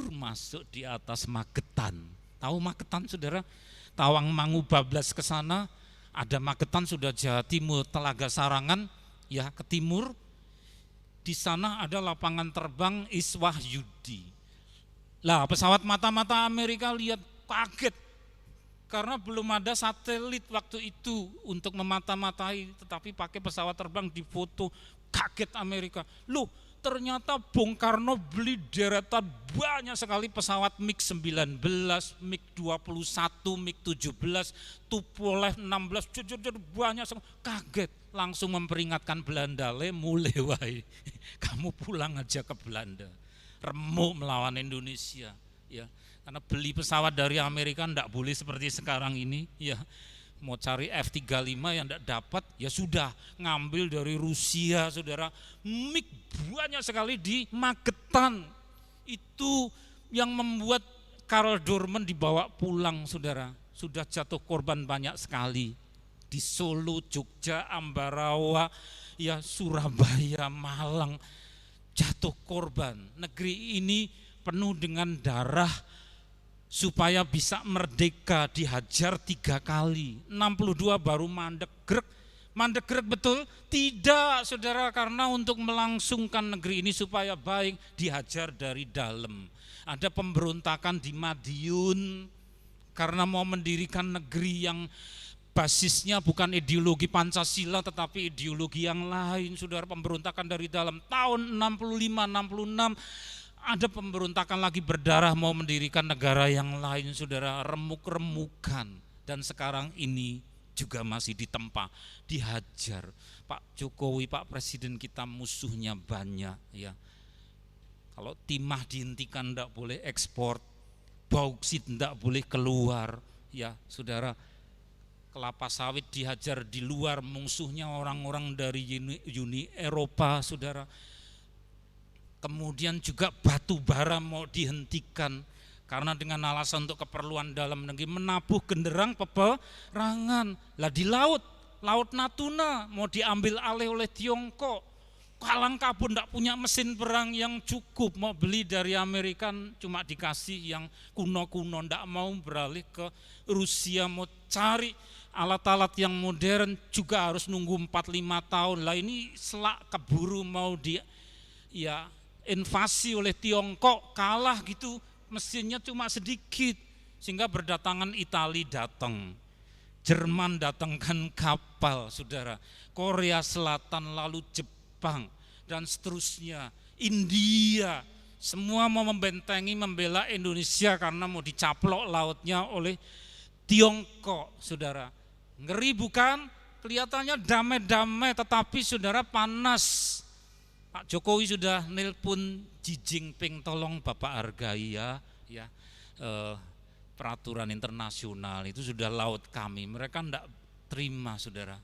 Speaker 2: masuk di atas Magetan. Tahu Magetan saudara? Tawangmangu Bablas ke sana. Ada Magetan sudah Jawa Timur, Telaga Sarangan ya ke timur. Di sana ada lapangan terbang Iswah Yudi. Lah pesawat mata-mata Amerika lihat kaget karena belum ada satelit waktu itu untuk memata-matai, tetapi pakai pesawat terbang difoto. Kaget Amerika. Loh, ternyata Bung Karno beli deretan banyak sekali pesawat MiG-19, MiG-21, MiG-17, Tupolev 16, banyak sekali. Kaget, langsung memperingatkan Belanda, mulai wae, kamu pulang aja ke Belanda, remuk melawan Indonesia, ya. Karena beli pesawat dari Amerika enggak boleh seperti sekarang ini, ya. Mau cari F-35 yang enggak dapat, ya sudah ngambil dari Rusia, saudara. MiG banyak sekali di Magetan. Itu yang membuat Karl Dorman dibawa pulang, saudara. Sudah jatuh korban banyak sekali. Di Solo, Jogja, Ambarawa, ya Surabaya, Malang, jatuh korban. Negeri ini penuh dengan darah. Supaya bisa merdeka dihajar 3 kali. 62 baru mandek grek betul? Tidak saudara, karena untuk melangsungkan negeri ini supaya baik dihajar dari dalam. Ada pemberontakan di Madiun karena mau mendirikan negeri yang basisnya bukan ideologi Pancasila tetapi ideologi yang lain. Saudara, pemberontakan dari dalam. Tahun 65-66 ada pemberontakan lagi berdarah mau mendirikan negara yang lain, saudara, remuk-remukan. Dan sekarang ini juga masih ditempa, dihajar. Pak Jokowi, Pak Presiden kita musuhnya banyak, ya. Kalau timah dihentikan tidak boleh ekspor, bauksit tidak boleh keluar, ya saudara. Kelapa sawit dihajar di luar, musuhnya orang-orang dari Uni Eropa, saudara. Kemudian juga batu bara mau dihentikan karena dengan alasan untuk keperluan dalam negeri, menabuh genderang peperangan. Lah di laut Laut Natuna mau diambil alih oleh Tiongkok. Kalangkabut enggak punya mesin perang yang cukup, mau beli dari Amerika cuma dikasih yang kuno-kuno, enggak mau beralih ke Rusia, mau cari alat-alat yang modern juga harus nunggu 4-5 tahun. Lah ini selak keburu mau invasi oleh Tiongkok, kalah gitu, mesinnya cuma sedikit sehingga berdatangan Itali datang. Jerman datangkan kapal, saudara. Korea Selatan, lalu Jepang, dan seterusnya. India, semua mau membentengi, membela Indonesia karena mau dicaplok lautnya oleh Tiongkok, saudara. Ngeri bukan? Kelihatannya damai-damai, tetapi saudara panas. Pak Jokowi sudah nelpon Xi Jinping, tolong Bapak hargai ya peraturan internasional itu sudah laut kami. Mereka tidak terima, saudara.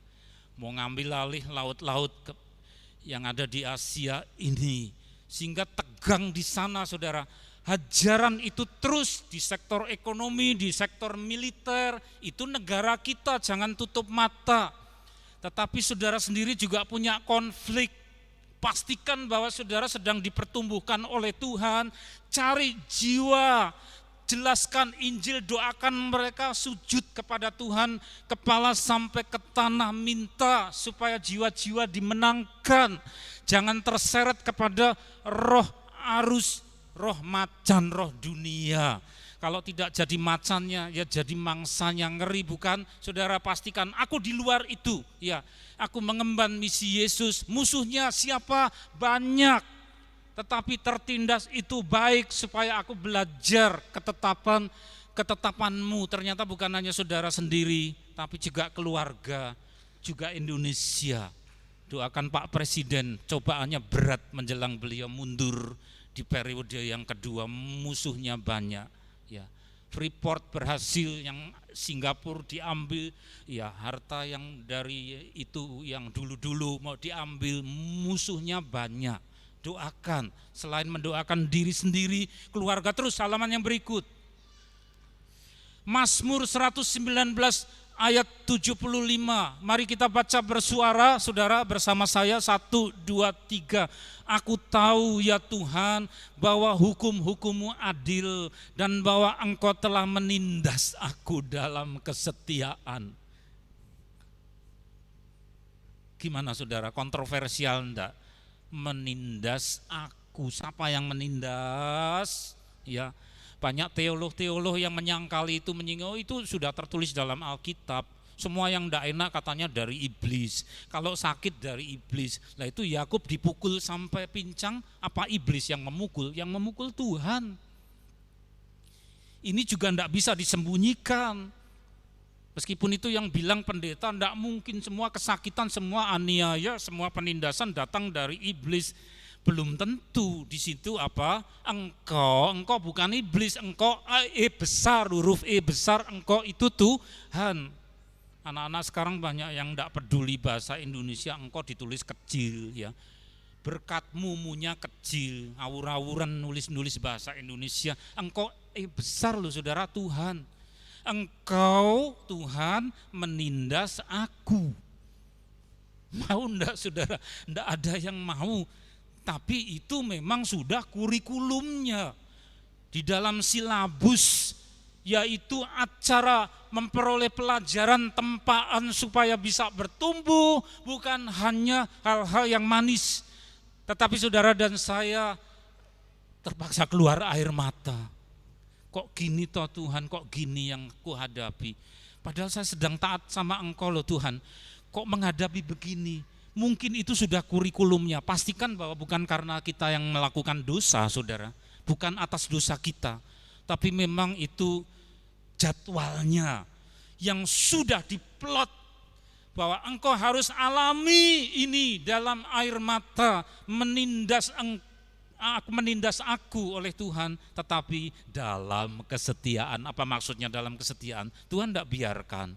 Speaker 2: Mau ngambil alih laut-laut yang ada di Asia ini, sehingga tegang di sana, saudara. Hajaran itu terus di sektor ekonomi, di sektor militer, itu negara kita, jangan tutup mata. Tetapi saudara sendiri juga punya konflik. Pastikan bahwa saudara sedang dipertumbuhkan oleh Tuhan. Cari jiwa, jelaskan Injil, doakan mereka, sujud kepada Tuhan, kepala sampai ke tanah, minta supaya jiwa-jiwa dimenangkan. Jangan terseret kepada roh arus, roh macan, roh dunia. Kalau tidak jadi macannya, ya jadi mangsanya. Ngeri bukan? Saudara pastikan, aku di luar itu, ya. Aku mengemban misi Yesus. Musuhnya siapa? Banyak. Tetapi tertindas itu baik supaya aku belajar ketetapanmu. Ternyata bukan hanya saudara sendiri, tapi juga keluarga, juga Indonesia. Doakan Pak Presiden, cobaannya berat menjelang beliau mundur di periode yang kedua, musuhnya banyak. Ya, Freeport berhasil, yang Singapura diambil, ya harta yang dari itu yang dulu-dulu mau diambil, musuhnya banyak. Doakan, selain mendoakan diri sendiri, keluarga. Terus halaman yang berikut. Mazmur 119 ayat 75. Mari kita baca bersuara, saudara, bersama saya. 1, 2, 3. Aku tahu ya Tuhan bahwa hukum-hukum-Mu adil dan bahwa Engkau telah menindas aku dalam kesetiaan. Gimana saudara, kontroversial enggak? Menindas aku, siapa yang menindas? Ya, banyak teolog-teolog yang menyangkali itu, menyinggung itu sudah tertulis dalam Alkitab. Semua yang tidak enak katanya dari iblis. Kalau sakit dari iblis. Nah itu Yakub dipukul sampai pincang, apa iblis yang memukul? Yang memukul Tuhan. Ini juga tidak bisa disembunyikan. Meskipun itu yang bilang pendeta, tidak mungkin semua kesakitan, semua aniaya, semua penindasan datang dari iblis. Belum tentu. Di situ apa? Engkau bukan iblis, engkau besar, huruf E besar, engkau itu Tuhan. Anak-anak sekarang banyak yang tidak peduli bahasa Indonesia, engkau ditulis kecil, ya. Berkatmu munya kecil, awur-awuran nulis bahasa Indonesia. Engkau besar loh saudara, Tuhan. Engkau Tuhan menindas aku. Mau enggak saudara? Enggak ada yang mau. Tapi itu memang sudah kurikulumnya. Di dalam silabus, yaitu acara memperoleh pelajaran tempaan supaya bisa bertumbuh. Bukan hanya hal-hal yang manis. Tetapi saudara dan saya terpaksa keluar air mata. Kok gini toh Tuhan, kok gini yang ku hadapi. Padahal saya sedang taat sama Engkau loh Tuhan. Kok menghadapi begini? Mungkin itu sudah kurikulumnya. Pastikan bahwa bukan karena kita yang melakukan dosa saudara. Bukan atas dosa kita. Tapi memang itu jadwalnya yang sudah diplot. Bahwa engkau harus alami ini dalam air mata. Menindas aku oleh Tuhan, tetapi dalam kesetiaan. Apa maksudnya dalam kesetiaan? Tuhan tidak biarkan.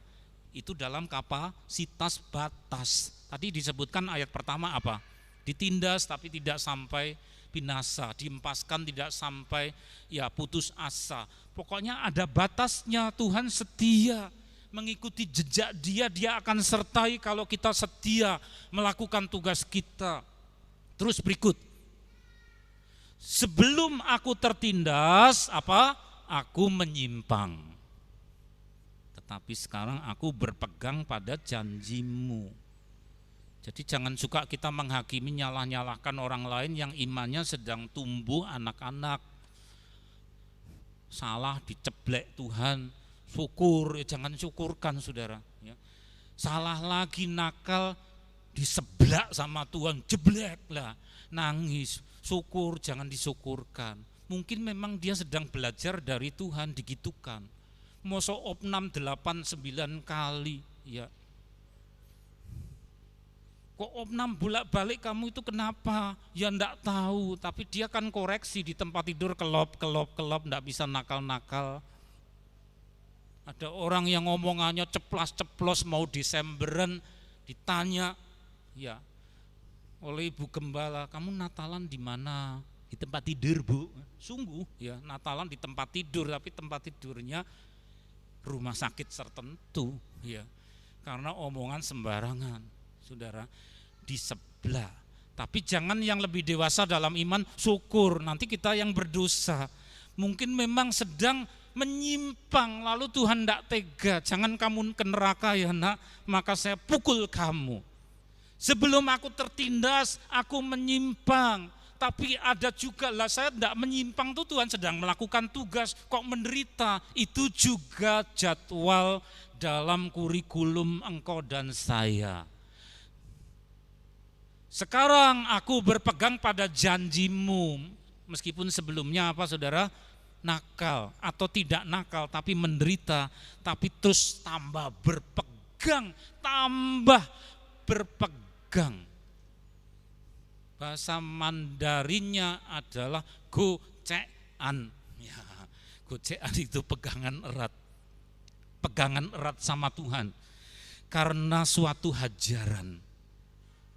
Speaker 2: Itu dalam kapasitas batas. Tadi disebutkan ayat pertama apa? Ditindas tapi tidak sampai binasa, diempaskan tidak sampai ya putus asa. Pokoknya ada batasnya. Tuhan setia. mengikuti jejak dia, dia akan sertai kalau kita setia melakukan tugas kita. Terus berikut, sebelum aku tertindas, aku menyimpang. Tetapi sekarang aku berpegang pada janjimu. Jadi jangan suka kita menghakimi, nyalah-nyalahkan orang lain yang imannya sedang tumbuh anak-anak. Salah diceblek Tuhan, syukur, jangan syukurkan saudara. Ya. Salah lagi nakal, diseblak sama Tuhan, jeblek lah, nangis, syukur, jangan disyukurkan. Mungkin memang dia sedang belajar dari Tuhan, digitukan. Masa opnam 8-9 kali, ya. Kok opnam bolak-balik kamu itu kenapa? Ya enggak tahu, tapi dia kan koreksi di tempat tidur kelop, enggak bisa nakal-nakal. Ada orang yang ngomongannya ceplas-ceplos mau Desemberan, ditanya ya oleh Ibu Gembala, kamu Natalan di mana? Di tempat tidur, Bu. Sungguh ya, Natalan di tempat tidur, tapi tempat tidurnya rumah sakit tertentu ya. Karena omongan sembarangan, saudara, di sebelah. Tapi jangan yang lebih dewasa dalam iman syukur, nanti kita yang berdosa. Mungkin memang sedang menyimpang, lalu Tuhan tidak tega, jangan kamu ke neraka ya nak, maka saya pukul kamu. Sebelum aku tertindas, aku menyimpang. Tapi ada juga lah, saya tidak menyimpang tuh, Tuhan sedang melakukan tugas, kok menderita. Itu juga jadwal dalam kurikulum engkau dan saya. Sekarang aku berpegang pada janjimu, meskipun sebelumnya apa saudara? Nakal atau tidak nakal, tapi menderita, tapi terus tambah berpegang, tambah berpegang. Bahasa Mandarinnya adalah gocean. Ya, gocean itu pegangan erat sama Tuhan karena suatu hajaran.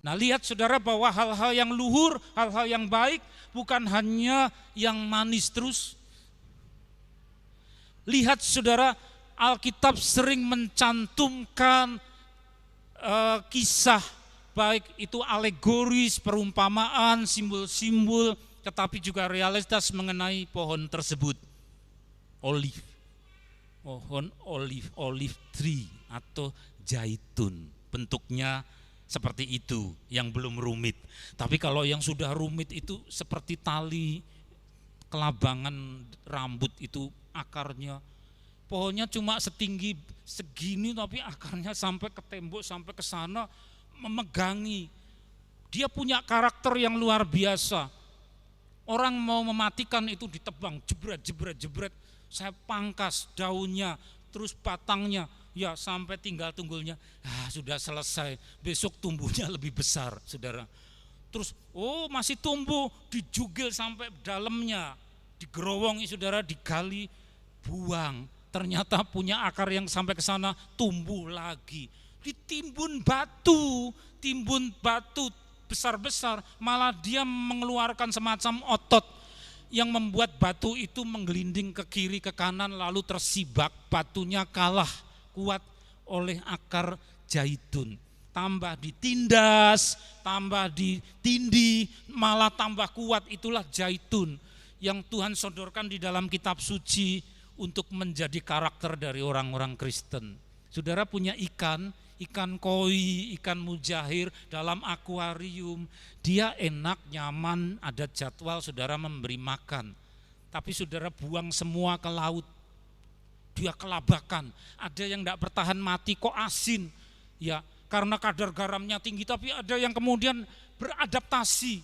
Speaker 2: Nah, lihat saudara bahwa hal-hal yang luhur, hal-hal yang baik bukan hanya yang manis terus. Lihat saudara, Alkitab sering mencantumkan kisah, baik itu alegoris, perumpamaan, simbol-simbol, tetapi juga realitas mengenai pohon tersebut. Pohon olive tree atau zaitun, bentuknya seperti itu, yang belum rumit. Tapi kalau yang sudah rumit itu seperti tali kelabangan rambut itu akarnya. Pohonnya cuma setinggi segini tapi akarnya sampai ke tembok, sampai ke sana memegangi. Dia punya karakter yang luar biasa. Orang mau mematikan itu ditebang, jebret. Saya pangkas daunnya, terus batangnya, ya sampai tinggal tunggulnya. Sudah selesai, besok tumbuhnya lebih besar, saudara. Terus, masih tumbuh, dijugil sampai dalamnya, digerowongi saudara, digali, buang. Ternyata punya akar yang sampai ke sana, tumbuh lagi. Ditimbun batu besar-besar, malah dia mengeluarkan semacam otot yang membuat batu itu menggelinding ke kiri ke kanan lalu tersibak, batunya kalah kuat oleh akar zaitun. Tambah ditindas, tambah ditindih, malah tambah kuat, itulah zaitun yang Tuhan sodorkan di dalam kitab suci untuk menjadi karakter dari orang-orang Kristen. Saudara punya ikan koi, ikan mujahir dalam akuarium, dia enak, nyaman, ada jadwal saudara memberi makan. Tapi saudara buang semua ke laut, dia kelabakan. Ada yang tidak bertahan mati, kok asin, ya karena kadar garamnya tinggi. Tapi ada yang kemudian beradaptasi,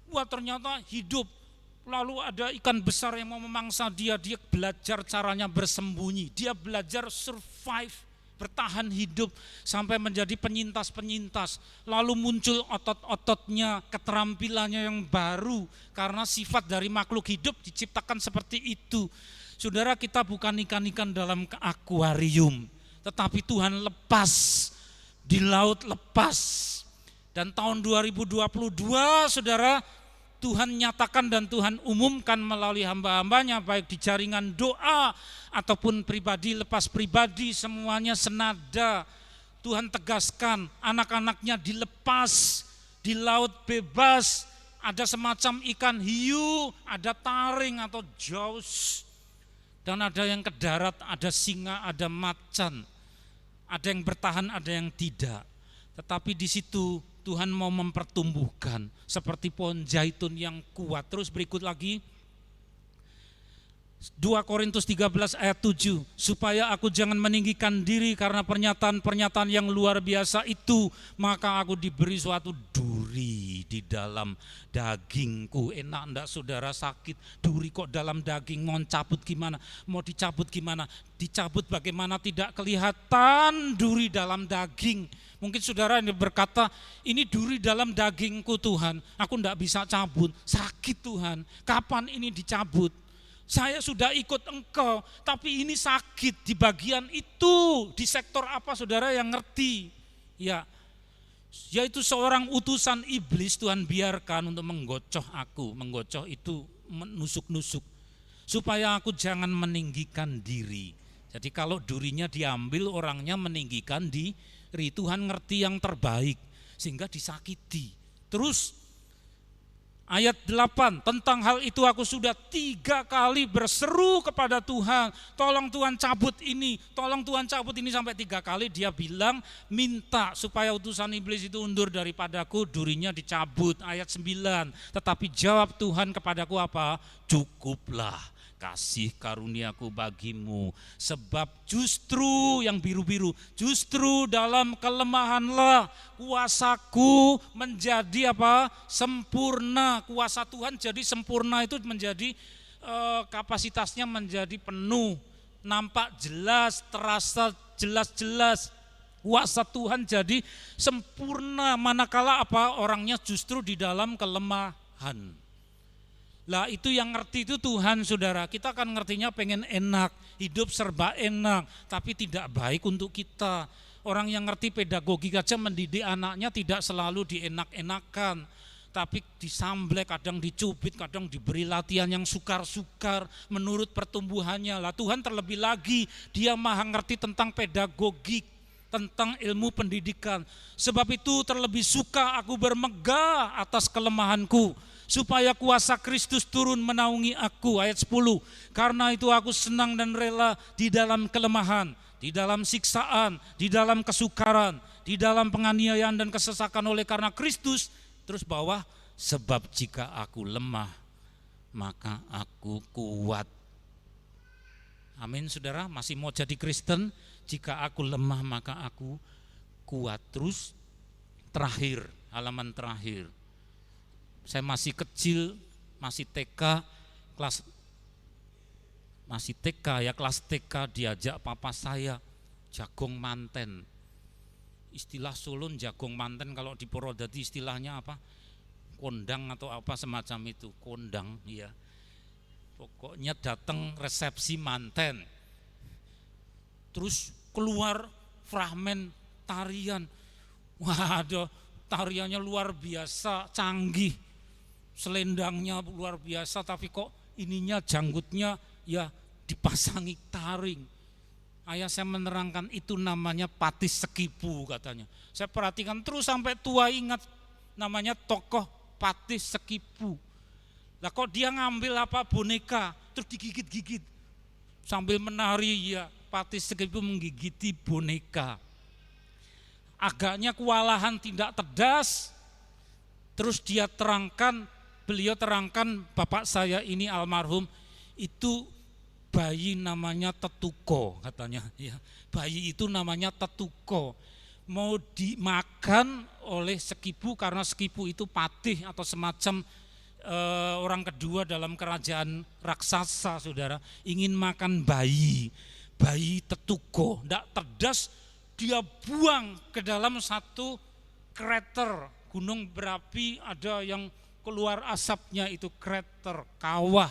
Speaker 2: wah ternyata hidup. Lalu ada ikan besar yang mau memangsa dia belajar caranya bersembunyi, dia belajar survive, bertahan hidup sampai menjadi penyintas. Lalu muncul otot-ototnya, keterampilannya yang baru karena sifat dari makhluk hidup diciptakan seperti itu. Saudara, kita bukan ikan-ikan dalam akuarium, tetapi Tuhan lepas di laut, lepas. Dan tahun 2022 saudara, Tuhan nyatakan dan Tuhan umumkan melalui hamba-hambanya, baik di jaringan doa ataupun pribadi lepas pribadi, semuanya senada. Tuhan tegaskan anak-anaknya dilepas di laut bebas, ada semacam ikan hiu, ada taring atau jaus, dan ada yang ke darat, ada singa, ada macan, ada yang bertahan, ada yang tidak. Tetapi di situ Tuhan mau mempertumbuhkan seperti pohon zaitun yang kuat. Terus berikut lagi 2 Korintus 13 ayat 7, supaya aku jangan meninggikan diri karena pernyataan-pernyataan yang luar biasa itu, maka aku diberi suatu duri di dalam dagingku. Enak enggak saudara, sakit duri kok dalam daging, mau cabut gimana, mau dicabut gimana, dicabut bagaimana tidak kelihatan duri dalam daging. Mungkin saudara ini berkata, ini duri dalam dagingku Tuhan, aku enggak bisa cabut, sakit Tuhan, kapan ini dicabut? Saya sudah ikut Engkau, tapi ini sakit di bagian itu, di sektor apa saudara yang ngerti? Ya, yaitu seorang utusan iblis Tuhan biarkan untuk menggocoh aku, menggocoh itu menusuk-nusuk, supaya aku jangan meninggikan diri. Jadi kalau durinya diambil, orangnya meninggikan diri. Tuhan ngerti yang terbaik sehingga disakiti. Terus ayat 8, tentang hal itu aku sudah 3 kali berseru kepada Tuhan, tolong Tuhan cabut ini, tolong Tuhan cabut ini, sampai 3 kali dia bilang minta supaya utusan iblis itu undur daripadaku, durinya dicabut. Ayat 9, tetapi jawab Tuhan kepadaku apa? Cukuplah kasih karuniaku bagimu, sebab justru yang biru-biru, justru dalam kelemahanlah kuasaku menjadi apa? Sempurna. Kuasa Tuhan jadi sempurna itu menjadi kapasitasnya menjadi penuh, nampak jelas, terasa jelas-jelas. Kuasa Tuhan jadi sempurna manakala apa? Orangnya justru di dalam kelemahan. Lah itu yang ngerti itu Tuhan saudara. Kita kan ngertinya pengen enak, hidup serba enak, tapi tidak baik untuk kita. Orang yang ngerti pedagogik aja mendidik anaknya tidak selalu dienak-enakan, tapi disamblek, kadang dicubit, kadang diberi latihan yang sukar-sukar menurut pertumbuhannya. Lah Tuhan terlebih lagi dia maha ngerti tentang pedagogik, tentang ilmu pendidikan. Sebab itu terlebih suka aku bermegah atas kelemahanku, supaya kuasa Kristus turun menaungi aku. Ayat 10, karena itu aku senang dan rela di dalam kelemahan, di dalam siksaan, di dalam kesukaran, di dalam penganiayaan dan kesesakan oleh karena Kristus. Terus bawah, sebab jika aku lemah, maka aku kuat. Amin saudara, masih mau jadi Kristen? Jika aku lemah maka aku kuat. Terus terakhir, halaman terakhir. Saya masih kecil, masih TK, kelas TK diajak papa saya jagung manten. Istilah Sulun jagung manten, kalau di Purwodadi istilahnya apa? Kondang atau apa semacam itu, kondang ya. Pokoknya datang resepsi manten. Terus keluar fragmen tarian. Waduh, tariannya luar biasa, canggih. Selendangnya luar biasa, tapi kok ininya janggutnya ya dipasangi taring. Ayah saya menerangkan itu namanya Patis Sekipu katanya. Saya perhatikan terus sampai tua ingat namanya tokoh Patis Sekipu. Lah kok dia ngambil apa boneka terus digigit-gigit sambil menari ya. Patis Sekipu menggigiti boneka. Agaknya kewalahan tidak tedas. Terus dia terangkan, beliau terangkan bapak saya ini almarhum itu bayi namanya Tetuko katanya ya. Bayi itu namanya Tetuko. Mau dimakan oleh Sekipu karena Sekipu itu patih atau semacam orang kedua dalam kerajaan raksasa saudara. Ingin makan bayi Tetuko, tidak tedas, dia buang ke dalam satu krater gunung berapi, ada yang keluar asapnya, itu krater kawah,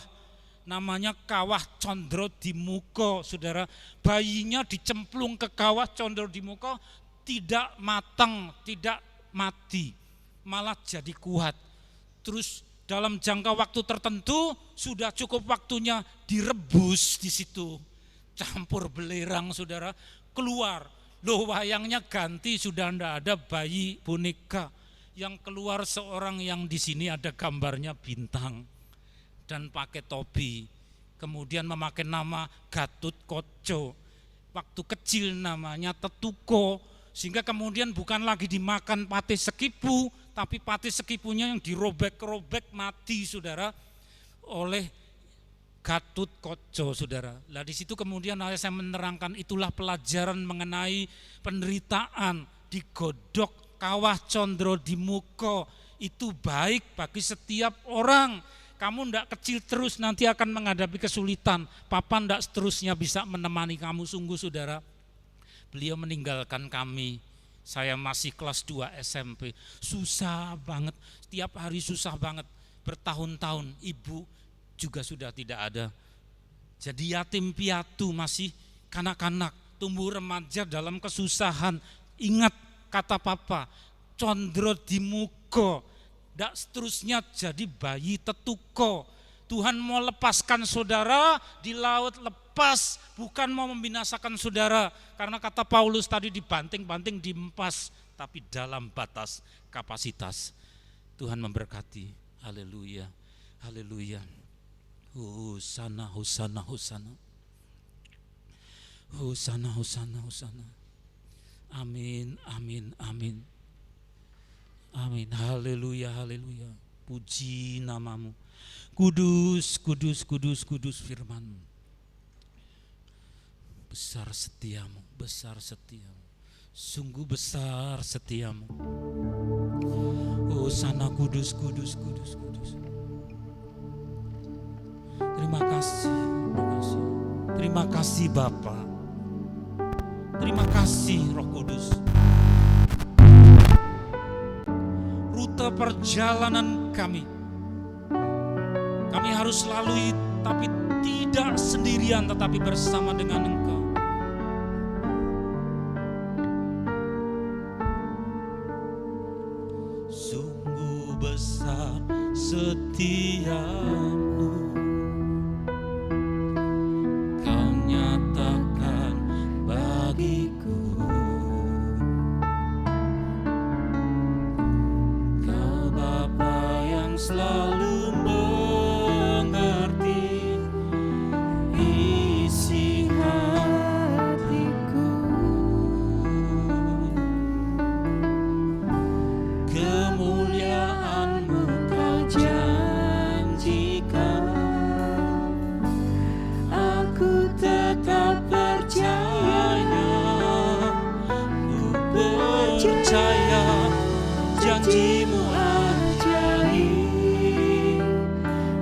Speaker 2: namanya kawah Condro-Dimuko saudara. Bayinya dicemplung ke kawah Condro-Dimuko, tidak matang, tidak mati, malah jadi kuat. Terus dalam jangka waktu tertentu, sudah cukup waktunya direbus di situ. Campur belerang saudara, keluar. Loh wayangnya ganti, sudah enggak ada bayi boneka. Yang keluar seorang yang di sini ada gambarnya bintang dan pakai topi. Kemudian memakai nama Gatotkaca. Waktu kecil namanya Tetuko. Sehingga kemudian bukan lagi dimakan pate sekipu, tapi pate sekipunya yang dirobek-robek mati saudara oleh Gatotkaca saudara. Nah di situ kemudian saya menerangkan itulah pelajaran mengenai penderitaan, digodok, kawah condro di muka. Itu baik bagi setiap orang. Kamu ndak kecil terus nanti akan menghadapi kesulitan. Papa ndak seterusnya bisa menemani kamu. Sungguh saudara, beliau meninggalkan kami. Saya masih kelas 2 SMP. Susah banget, setiap hari susah banget. Bertahun-tahun ibu juga sudah tidak ada. Jadi yatim piatu, masih kanak-kanak, tumbuh remaja dalam kesusahan. Ingat kata papa, condro di muka, ndak seterusnya jadi bayi tetuko. Tuhan mau lepaskan saudara di laut, lepas, bukan mau membinasakan saudara. Karena kata Paulus tadi dibanting-banting, diempas, tapi dalam batas kapasitas. Tuhan memberkati. Haleluya, haleluya. Hosana, hosana, hosana. Hosana, hosana, hosana. Amin, amin, amin. Amin, haleluya, haleluya. Puji namamu. Kudus, kudus, kudus, kudus firman-Mu. Besar setiamu, besar setiamu. Sungguh besar setiamu. Oh sana kudus, kudus, kudus, kudus. Terima kasih, terima kasih. Terima kasih Bapa. Terima kasih Roh Kudus. Rute perjalanan kami harus lalui, tapi tidak sendirian, tetapi bersama dengan Engkau. Sungguh besar setiamu, Kau nyatakan bagiku. Kau Bapa yang selalu janjimu ajaib,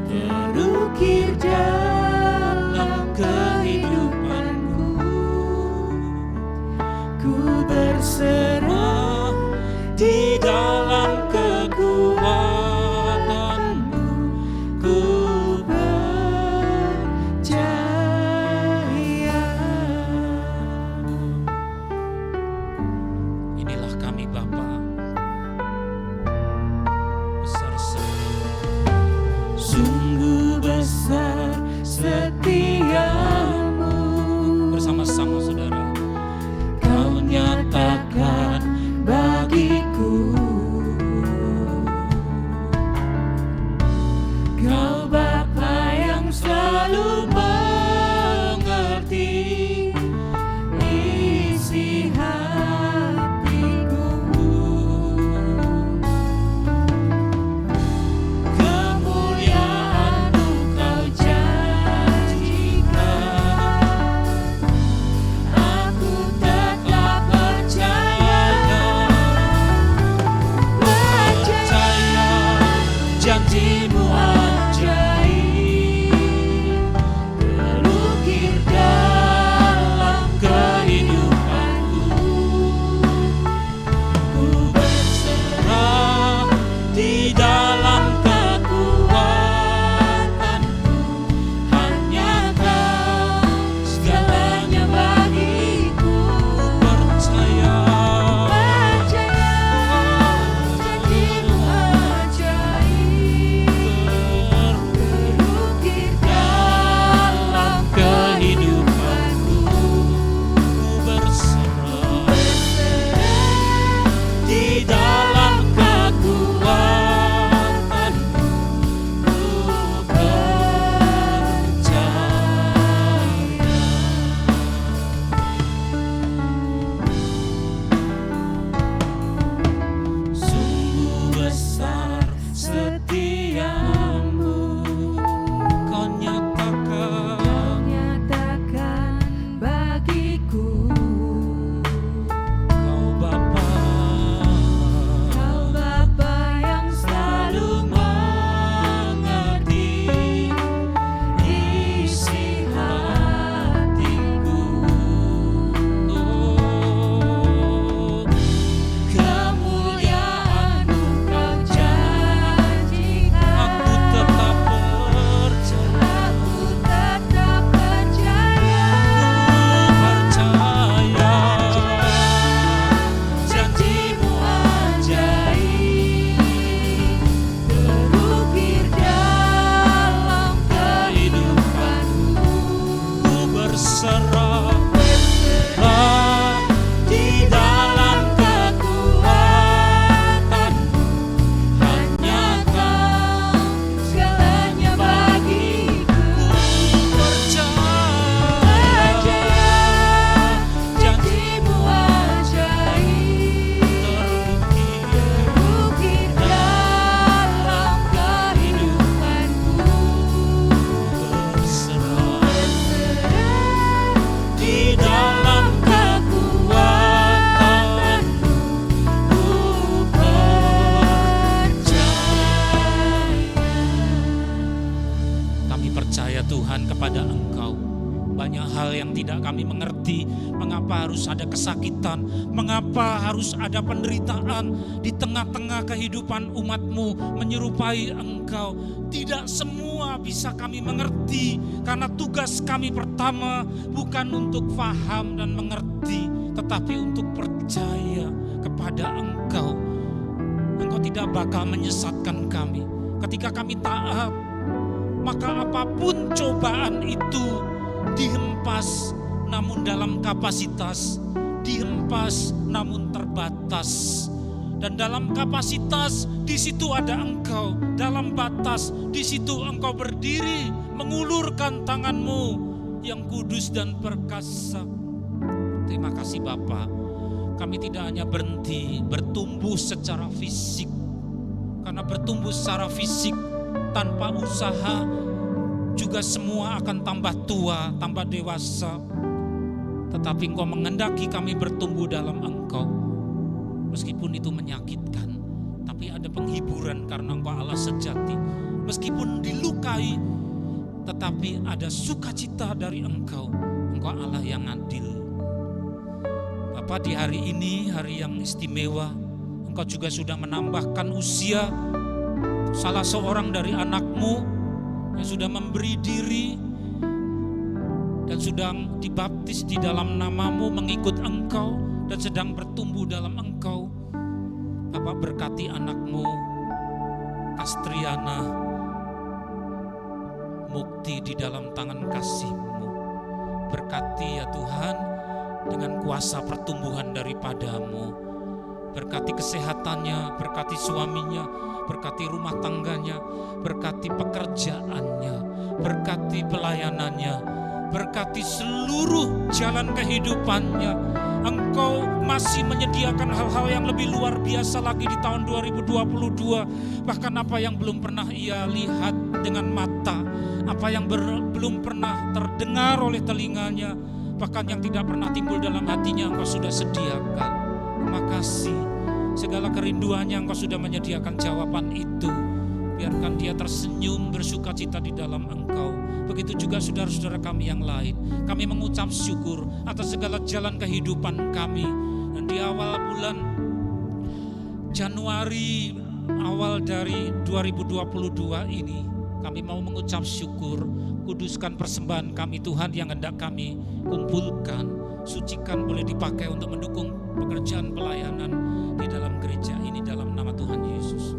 Speaker 2: terukir dalam kehidupanku. Ku berserah di dalam kekuatanmu. Ku percaya. Inilah kami Bapa. Sungguh besar setiamu. Bersama-sama saudara, Kau nyatakan bagiku. Kau Bapa yang selalu mengerti isi hatiku. berserah di dalam kekuatan. Hanya Kau segalanya bagiku. Percaya janji-Mu ajaib, terbukti dalam kehidupanku. Berserah di dalam kekuatan, ku percaya. Kami percaya Tuhan kepada Engkau. Banyak hal yang tidak kami mengerti. Mengapa harus ada kesakitan? Mengapa harus ada penderitaan di tengah-tengah kehidupan umat-Mu menyerupai Engkau? Tidak semua bisa kami mengerti, karena tugas kami pertama bukan untuk faham dan mengerti, tetapi untuk percaya kepada Engkau. Engkau tidak bakal menyesatkan kami. Ketika kami taat, maka apapun cobaan itu dihempas, namun dalam kapasitas, dihempas namun terbatas. Dan dalam kapasitas di situ ada Engkau, dalam batas di situ Engkau berdiri mengulurkan tangan-Mu yang kudus dan perkasa. Terima kasih Bapa. Kami tidak hanya berhenti bertumbuh secara fisik, karena bertumbuh secara fisik tanpa usaha juga semua akan tambah tua, tambah dewasa. Tetapi Engkau menghendaki kami bertumbuh dalam Engkau. Meskipun itu menyakitkan, tapi ada penghiburan karena Engkau Allah sejati. Meskipun dilukai, tetapi ada sukacita dari Engkau. Engkau Allah yang adil. Bapa, di hari ini, hari yang istimewa, Engkau juga sudah menambahkan usia salah seorang dari anak-Mu yang sudah memberi diri dan sudah dibaptis di dalam nama-Mu, mengikut Engkau dan sedang bertumbuh dalam Engkau. Bapak, berkati anak-Mu Kastriana Mukti di dalam tangan kasih-Mu. Berkati ya Tuhan dengan kuasa pertumbuhan daripada-Mu. Berkati kesehatannya, berkati suaminya, berkati rumah tangganya, berkati pekerjaannya, berkati pelayanannya, berkati seluruh jalan kehidupannya. Engkau masih menyediakan hal-hal yang lebih luar biasa lagi di tahun 2022. Bahkan apa yang belum pernah ia lihat dengan mata, apa yang belum pernah terdengar oleh telinganya, bahkan yang tidak pernah timbul dalam hatinya, Engkau sudah sediakan. Terima kasih. Segala kerinduannya Engkau sudah menyediakan jawaban itu. Biarkan dia tersenyum bersukacita di dalam Engkau. Begitu juga saudara-saudara kami yang lain. Kami mengucap syukur atas segala jalan kehidupan kami. Dan di awal bulan Januari, awal dari 2022 ini, kami mau mengucap syukur. Kuduskan persembahan kami Tuhan yang hendak kami kumpulkan. Sucikan, boleh dipakai untuk mendukung pekerjaan pelayanan di dalam gereja ini dalam nama Tuhan Yesus.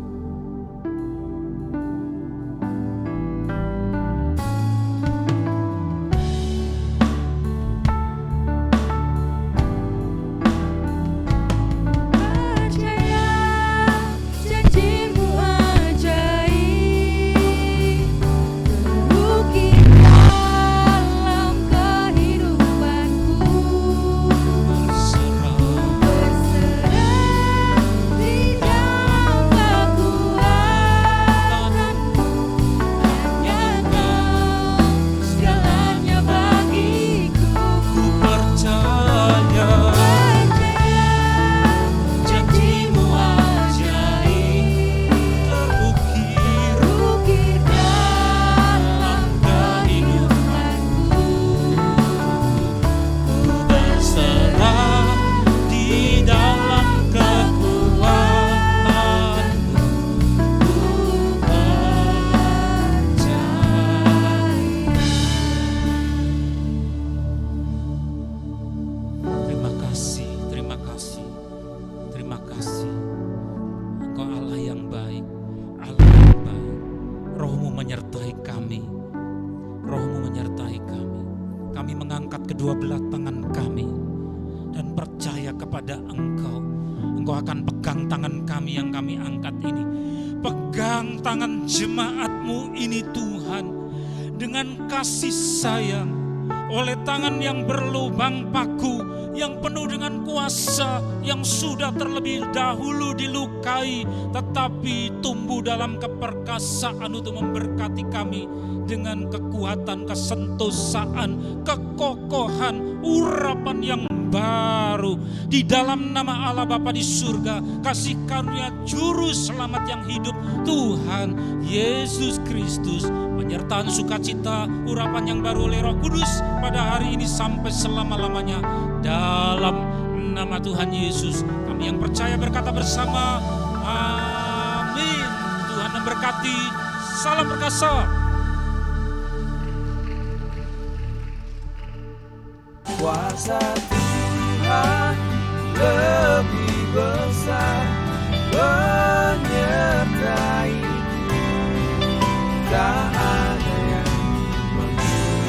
Speaker 4: Berserah di dalam
Speaker 2: kami mengangkat kedua belah tangan kami dan percaya kepada Engkau. Engkau akan pegang tangan kami yang kami angkat ini. Pegang tangan jemaat-Mu ini Tuhan, dengan kasih sayang, oleh tangan yang berlubang paku, yang penuh dengan kuasa, yang sudah terlebih dahulu dilukai, tetapi tumbuh dalam keperkasaan untuk memberkati kami dengan kekuatan, kesentosaan, kekokohan, urapan yang baru. Di dalam nama Allah Bapa di surga, kasih karunia juru selamat yang hidup Tuhan Yesus Kristus, penyertaan sukacita, urapan yang baru oleh Roh Kudus pada hari ini sampai selama-lamanya. Dalam nama Tuhan Yesus kami yang percaya berkata bersama, amin. Tuhan memberkati. Salam perkasa.
Speaker 4: Kuasa Tuhan lebih besar, menyertai, tak ada yang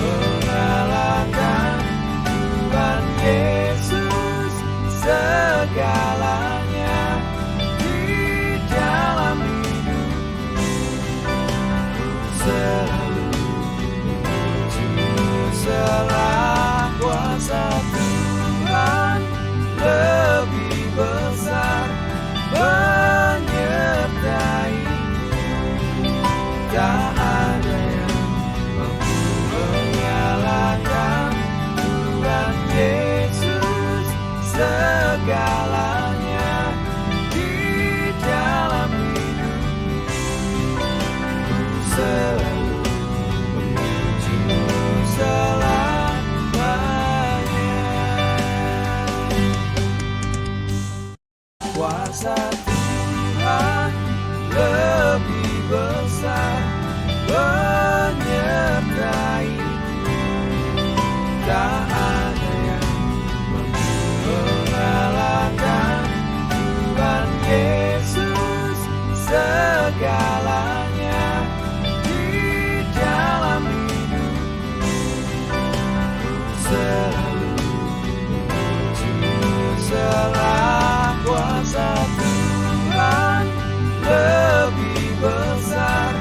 Speaker 4: mengalahkan Tuhan Yesus. Segalanya di dalam hidupku selalu menuju selah. Kuasa Tuhan lebih besar, menyertai, tak ada yang mampu mengalahkan Tuhan Yesus. Segalanya di dalam hidupku selalu menuju selamanya. Kuasa Tuhan lebih besar, menyertai, tak ada yang mampu mengalahkan Tuhan Yesus. Segalanya di dalam hidupku selalu menuju selah. Kuasa Tuhan lebih besar,